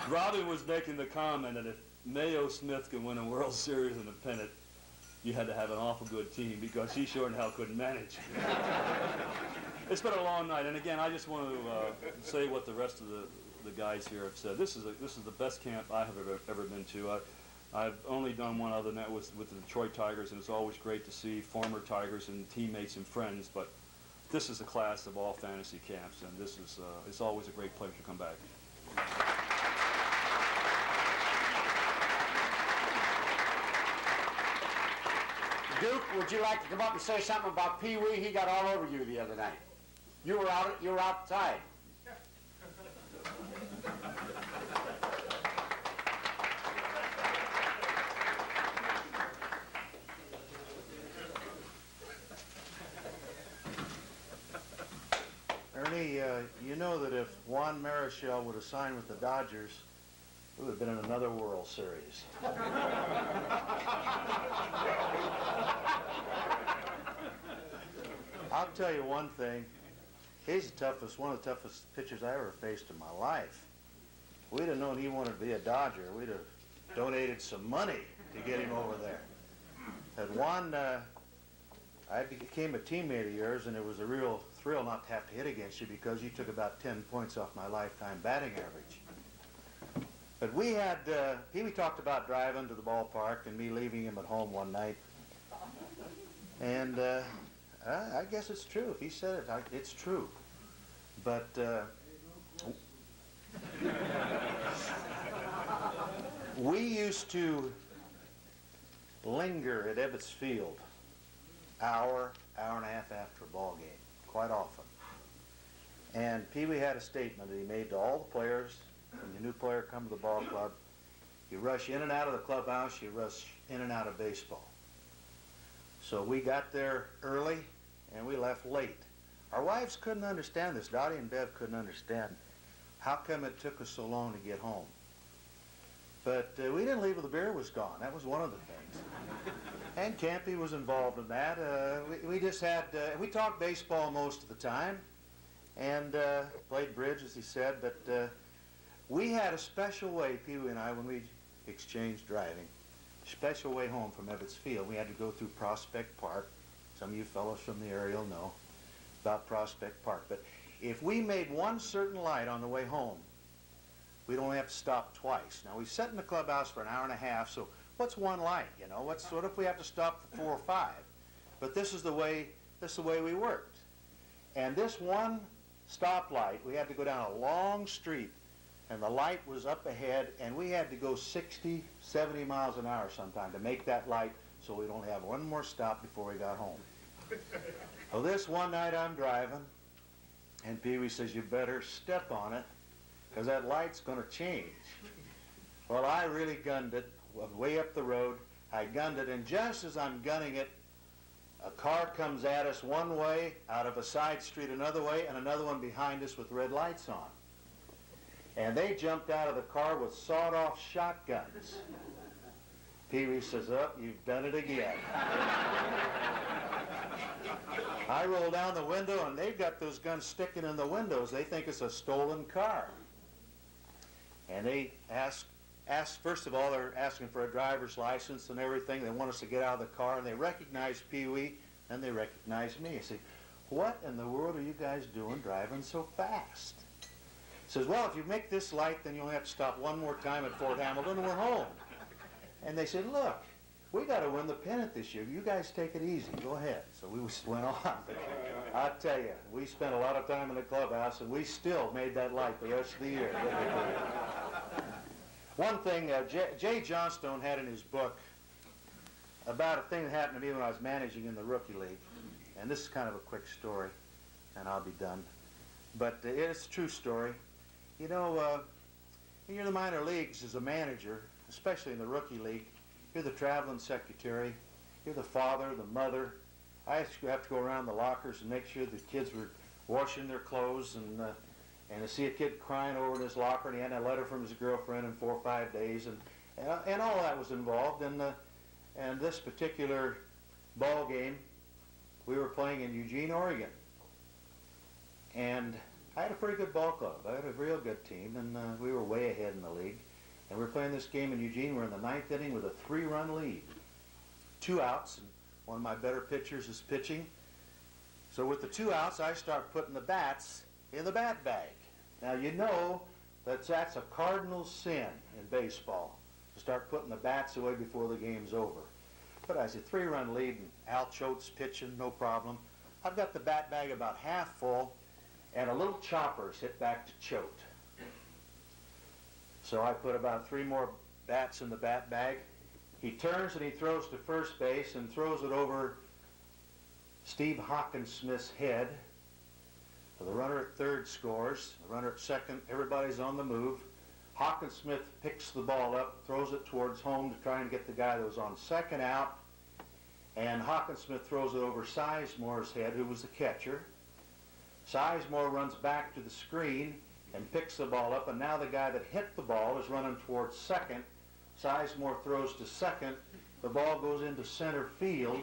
Robin was making the comment that if Mayo Smith could win a World Series and a pennant, you had to have an awful good team because he sure in hell couldn't manage. It's been a long night, and again, I just want to say what the rest of the guys here have said. This is the best camp I have ever been to. I've only done one other, and that was with the Detroit Tigers, and it's always great to see former Tigers and teammates and friends, but this is the class of all fantasy camps, and this is it's always a great pleasure to come back. Duke, would you like to come up and say something about Pee Wee? He got all over you the other night. You were outside. Ernie, you know that if Juan Marichal would have signed with the Dodgers, we would have been in another World Series. I'll tell you one thing. He's one of the toughest pitchers I ever faced in my life. We'd have known he wanted to be a Dodger. We'd have donated some money to get him over there. And Juan, I became a teammate of yours, and it was a real thrill not to have to hit against you because you took about 10 points off my lifetime batting average. But we had, Pee-wee talked about driving to the ballpark and me leaving him at home one night. And I guess it's true. If he said it, it's true. But we used to linger at Ebbets Field hour and a half after a ball game, quite often. And Pee-wee had a statement that he made to all the players. When the new player come to the ball club, you rush in and out of the clubhouse, you rush in and out of baseball. So we got there early and we left late. Our wives couldn't understand this. Dottie and Bev couldn't understand how come it took us so long to get home. But we didn't leave till the beer was gone. That was one of the things. And Campy was involved in that. We just had, we talked baseball most of the time and played bridge, as he said, but we had a special way, Pee-wee and I, when we exchanged driving, special way home from Ebbets Field. We had to go through Prospect Park. Some of you fellows from the area will know about Prospect Park. But if we made one certain light on the way home, we'd only have to stop twice. Now, we sat in the clubhouse for an hour and a half, so what's one light, you know? What if we have to stop for 4 or 5? But this is the way we worked. And this one stoplight, we had to go down a long street, and the light was up ahead, and we had to go 60, 70 miles an hour sometime to make that light so we'd only have one more stop before we got home. Well, this one night I'm driving, And Pee Wee says, you better step on it, because that light's going to change. Well, I really gunned it way up the road. I gunned it, and just as I'm gunning it, a car comes at us one way, out of a side street another way, and another one behind us with red lights on. And they jumped out of the car with sawed-off shotguns. Pee Wee says, oh, you've done it again. I roll down the window, and they've got those guns sticking in the windows. They think it's a stolen car. And they ask, first of all, they're asking for a driver's license and everything. They want us to get out of the car, and they recognize Pee Wee, and they recognize me. I say, what in the world are you guys doing driving so fast? He says, well, if you make this light, then you'll have to stop one more time at Fort Hamilton, and we're home. And they said, look, we got to win the pennant this year. You guys take it easy. Go ahead. So we went on. I tell you, we spent a lot of time in the clubhouse, and we still made that light the rest of the year. One thing Jay Johnstone had in his book about a thing that happened to me when I was managing in the rookie league. And this is kind of a quick story, and I'll be done. But it's a true story. You know, when you're in the minor leagues as a manager, especially in the rookie league, you're the traveling secretary, you're the father, the mother. I used to have to go around the lockers and make sure the kids were washing their clothes, and to see a kid crying over in his locker, and he had a letter from his girlfriend in 4 or 5 days, and all that was involved. And this particular ball game, we were playing in Eugene, Oregon, and I had a pretty good ball club. I had a real good team, and we were way ahead in the league. And we were playing this game in Eugene. We're in the 9th inning with a 3-run lead. 2 outs, and one of my better pitchers is pitching. So with the 2 outs, I start putting the bats in the bat bag. Now, you know that's a cardinal sin in baseball, to start putting the bats away before the game's over. But I said, 3-run lead, and Al Choate's pitching, no problem. I've got the bat bag about half full, and a little chopper's hit back to Choate. So I put about 3 more bats in the bat bag. He turns and he throws to first base and throws it over Steve Hawkinsmith's head. So the runner at third scores. The runner at second, everybody's on the move. Hawkinsmith picks the ball up, throws it towards home to try and get the guy that was on second out. And Hawkinsmith throws it over Sizemore's head, who was the catcher. Sizemore runs back to the screen and picks the ball up, and now the guy that hit the ball is running towards second. Sizemore throws to second. The ball goes into center field.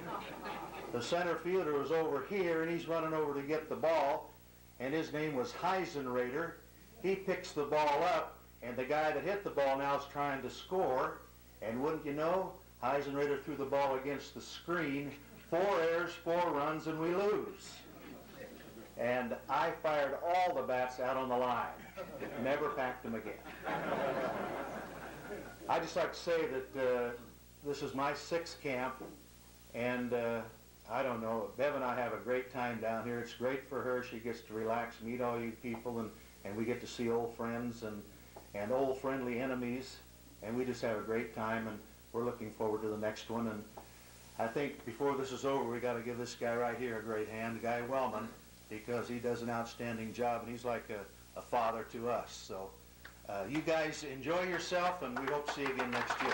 The center fielder was over here, and he's running over to get the ball, and his name was Heisenrader. He picks the ball up, and the guy that hit the ball now is trying to score, and wouldn't you know, Heisenrader threw the ball against the screen. 4 errors, 4 runs, and we lose. And I fired all the bats out on the line. Never packed them again. I just like to say that this is my 6th camp, and I don't know, Bev and I have a great time down here. It's great for her. She gets to relax, meet all you people, and we get to see old friends and old friendly enemies, and we just have a great time, and we're looking forward to the next one. And I think before this is over, we got to give this guy right here a great hand, Guy Wellman, because he does an outstanding job, and he's like a father to us. So you guys enjoy yourself, and we hope to see you again next year.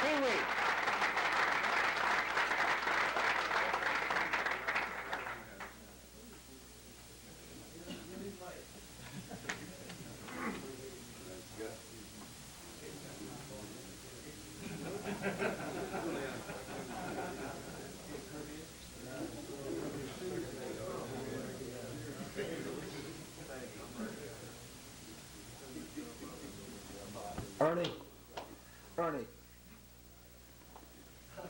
Pee-wee. Ernie, I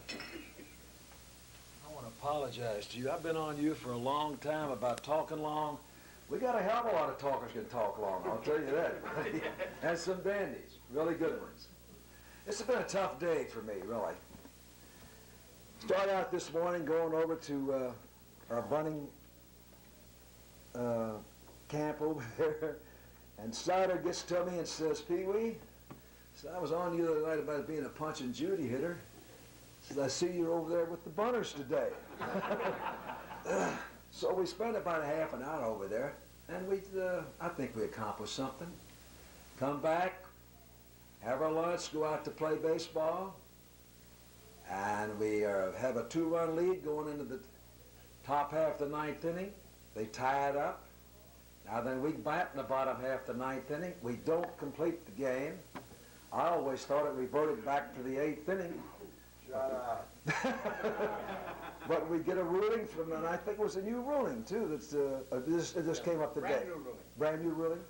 want to apologize to you. I've been on you for a long time about talking long. We got a hell of a lot of talkers can talk long, I'll tell you that. And some dandies, really good ones. This has been a tough day for me, really. Start out this morning going over to our bunting camp over there, and Snider gets to me and says, Pee-wee, so I was on you the other night about being a Punch and Judy hitter. Says, I see you're over there with the bunters today. So we spent about a half an hour over there, and I think we accomplished something. Come back, have our lunch, go out to play baseball, and we have a 2-run lead going into the top half of the 9th inning. They tie it up. Now then we bat in the bottom half of the 9th inning. We don't complete the game. I always thought it reverted back to the 8th inning. Shut up. But we get a ruling from, and I think it was a new ruling too, that's, it just came up today. Brand new ruling.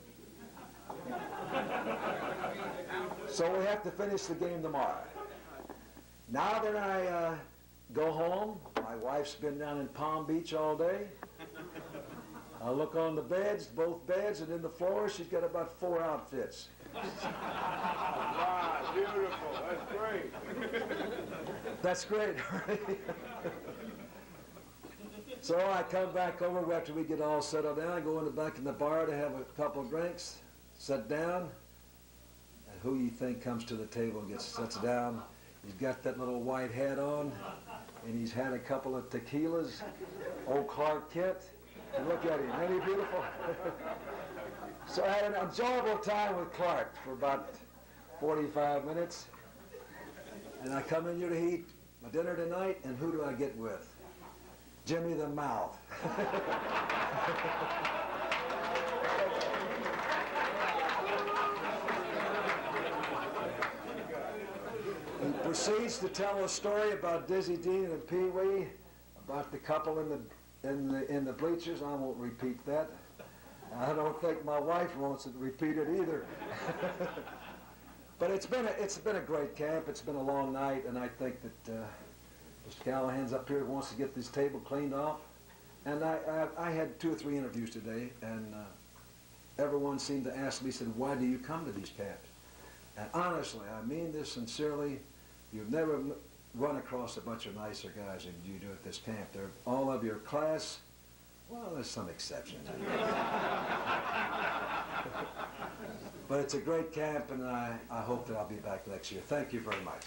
So we have to finish the game tomorrow. Now then I go home. My wife's been down in Palm Beach all day. I look on the beds, both beds, and in the floor, she's got about 4 outfits. Wow, beautiful. That's great. That's great, right? So I come back over after we get all settled down. I go in the back in the bar to have a couple of drinks, sit down, and who you think comes to the table and sits down? He's got that little white hat on, and he's had a couple of tequilas, old Clark Kent. And look at him, ain't he beautiful? So I had an enjoyable time with Clark for about 45 minutes. And I come in here to eat my dinner tonight, and who do I get with? Jimmy the Mouth. He proceeds to tell a story about Dizzy Dean and Pee Wee, about the couple in the bleachers. I won't repeat that. I don't think my wife wants to repeat it either. But it's been a great camp. It's been a long night, and I think that Mr. Callahan's up here wants to get this table cleaned off. And I had 2 or 3 interviews today, and everyone seemed to ask me, said, why do you come to these camps? And honestly, I mean this sincerely, you've never run across a bunch of nicer guys than you do at this camp. They're all of your class. Well, there's some exceptions. But it's a great camp, and I hope that I'll be back next year. Thank you very much.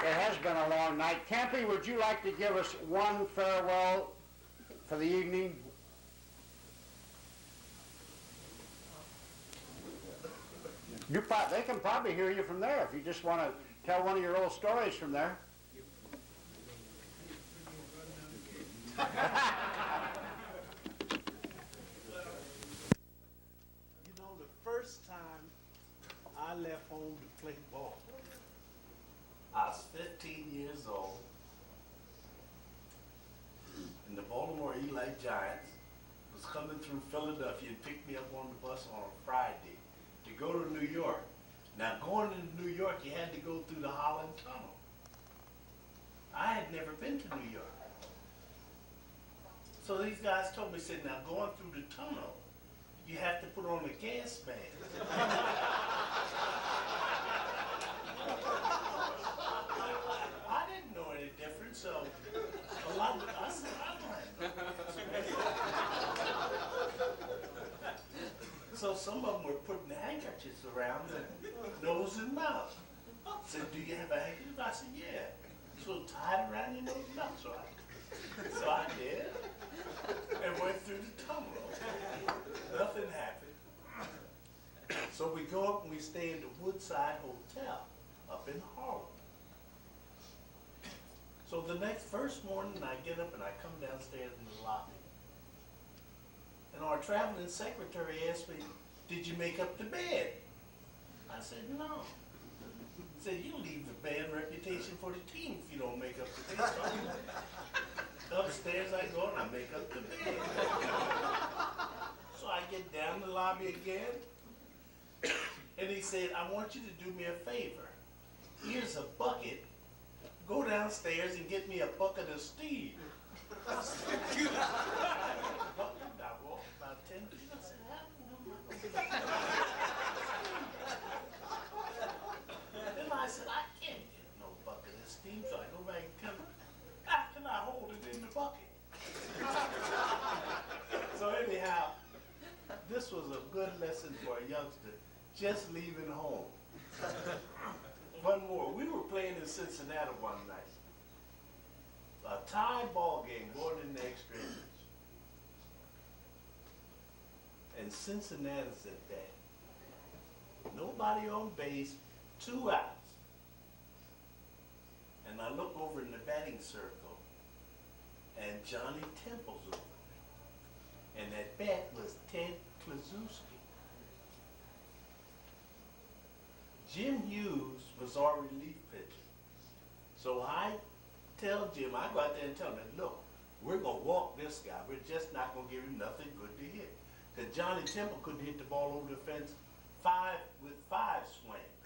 It has been a long night. Campy, would you like to give us one farewell for the evening? They can probably hear you from there if you just want to tell one of your old stories from there. You know, the first time I left home to play ball, I was 15 years old, and the Baltimore Eli Giants was coming through Philadelphia and picked me up on the bus on a Friday to go to New York. Now, going to New York, you had to go through the Holland Tunnel. I had never been to New York. So these guys told me, said, now going through the tunnel, you have to put on a gas mask. I didn't know any different, so I said, so some of them were putting handkerchiefs around their nose and mouth. Said, do you have a handkerchief? I said, yeah. So tie it around your nose and mouth. So I did, and went through the tunnel. Nothing happened. So we go up and we stay in the Woodside Hotel up in Harlem. So the first morning I get up and I come downstairs in the lobby. And our traveling secretary asked me, did you make up the bed? I said, no. He said, you leave the bad reputation for the team if you don't make up the bed. So upstairs I go and I make up the bed. So I get down the lobby again, and he said, I want you to do me a favor. Here's a bucket. Go downstairs and get me a bucket of steam. I walked about 10 feet. I said, then I said, I can't get no bucket of steam. So I go back and tell him, how can I hold it in the bucket? So anyhow, this was a good lesson for a youngster just leaving home. one more. We were playing in Cincinnati one night. A tie ball game going in the extra innings. And Cincinnati's at that. Nobody on base, 2 outs. And I look over in the batting circle, and Johnny Temple's over. And that bat was Ted Kluszewski. Jim Hughes was our relief pitcher. So I tell Jim, I go out there and tell him, look, we're going to walk this guy. We're just not going to give him nothing good to hit. Because Johnny Temple couldn't hit the ball over the fence with five swings.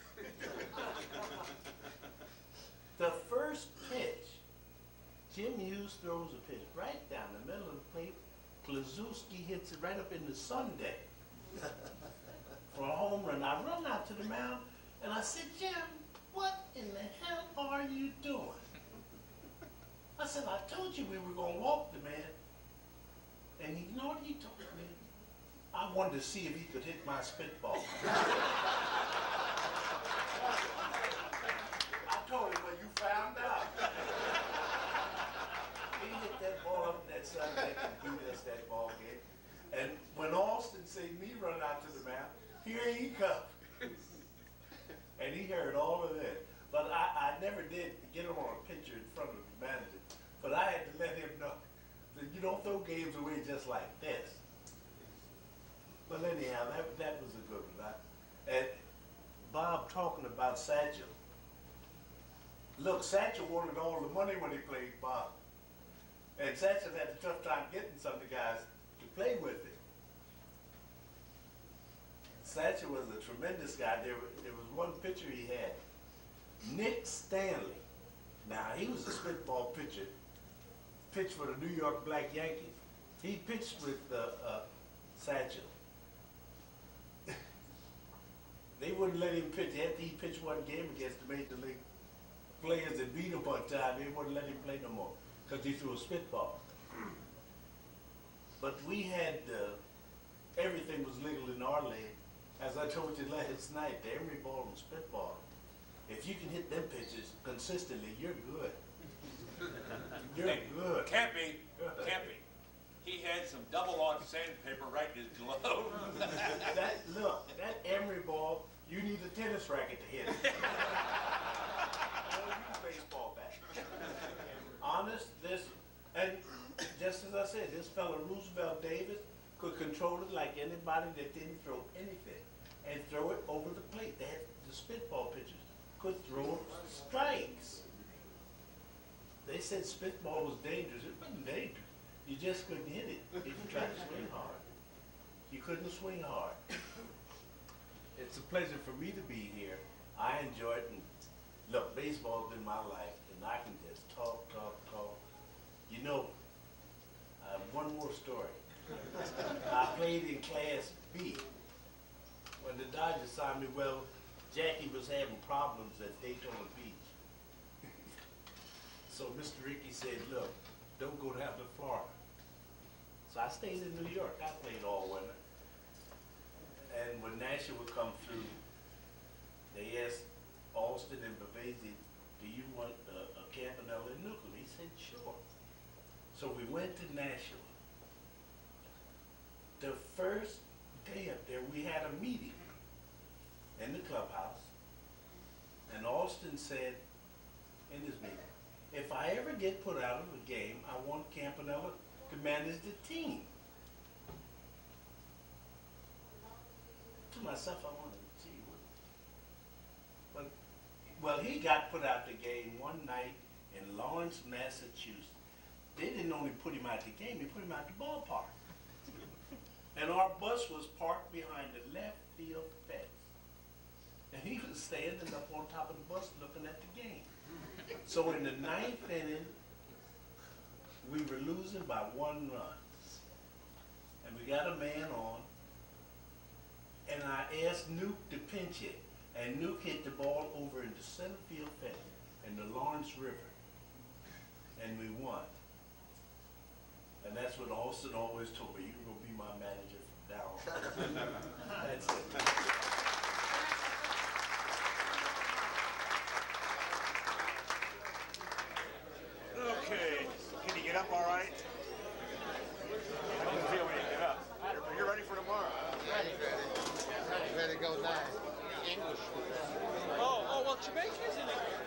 The first pitch, Jim Hughes throws a pitch right down the middle of the plate. Kluszewski hits it right up in the Sunday for a home run. I run out to the mound and I said, Jim, what in the hell are you doing? I said, I told you we were going to walk the man. And you know what he told me? I wanted to see if he could hit my spitball. I told him, well, you found out. He hit that ball up that Sunday and beat us that ball game. And when Austin said me run out to the mound, here he comes. And he heard all of that. But I never did get him on a picture in front of the manager. But I had to let him know that you don't throw games away just like this. But anyhow, that was a good one. And Bob talking about Satchel. Look, Satchel wanted all the money when he played Bob. And Satchel had a tough time getting some of the guys to play with him. Satchel was a tremendous guy. There was one pitcher he had, Nick Stanley. Now, he was a spitball pitcher, pitched for the New York Black Yankees. He pitched with Satchel. They wouldn't let him pitch. After he pitched one game against the major league players that beat him one time, they wouldn't let him play no more because he threw a spitball. But we had, everything was legal in our league. As I told you last night, the Emery ball and spitball, if you can hit them pitches consistently, you're good. You're good. Can't be. He had some double-aught sandpaper right in his glove. Look, that Emery ball, you need a tennis racket to hit it. Or use a baseball bat. Honest, and just as I said, this fella Roosevelt Davis could control it like anybody that didn't throw anything and throw it over the plate. They had the spitball pitchers could throw strikes. They said spitball was dangerous. It wasn't dangerous. You just couldn't hit it if you tried to swing hard. You couldn't swing hard. It's a pleasure for me to be here. I enjoy it. And look, baseball's been my life, and I can just talk. You know, one more story. I played in Class B. When the Dodgers signed me, well, Jackie was having problems at Daytona Beach. So Mr. Rickey said, look, don't go down to Florida. So I stayed in New York. I played all winter. And when Nashville would come through, they asked Alston and Bavasi, do you want a Campanella and Nuclear? He said, sure. So we went to Nashville. The first day up there, we had a meeting in the clubhouse. And Alston said in his meeting, if I ever get put out of a game, I want Campanella to manage the team. To myself, I wanted to see what. Well, he got put out the game one night in Lawrence, Massachusetts. They didn't only put him out the game, they put him out the ballpark. And our bus was parked behind the left field fence. And he was standing up on top of the bus looking at the game. So in the 9th inning, we were losing by 1 run. And we got a man on, and I asked Nuke to pinch hit. And Nuke hit the ball over in the center field fence in the Lawrence River. And we won. And that's what Alston always told me, you're going to be my manager from now on. That's it. up all right? How do you feel when you get up? You're ready for tomorrow? Ready to go now. English. Oh, well, Jamaica's in English.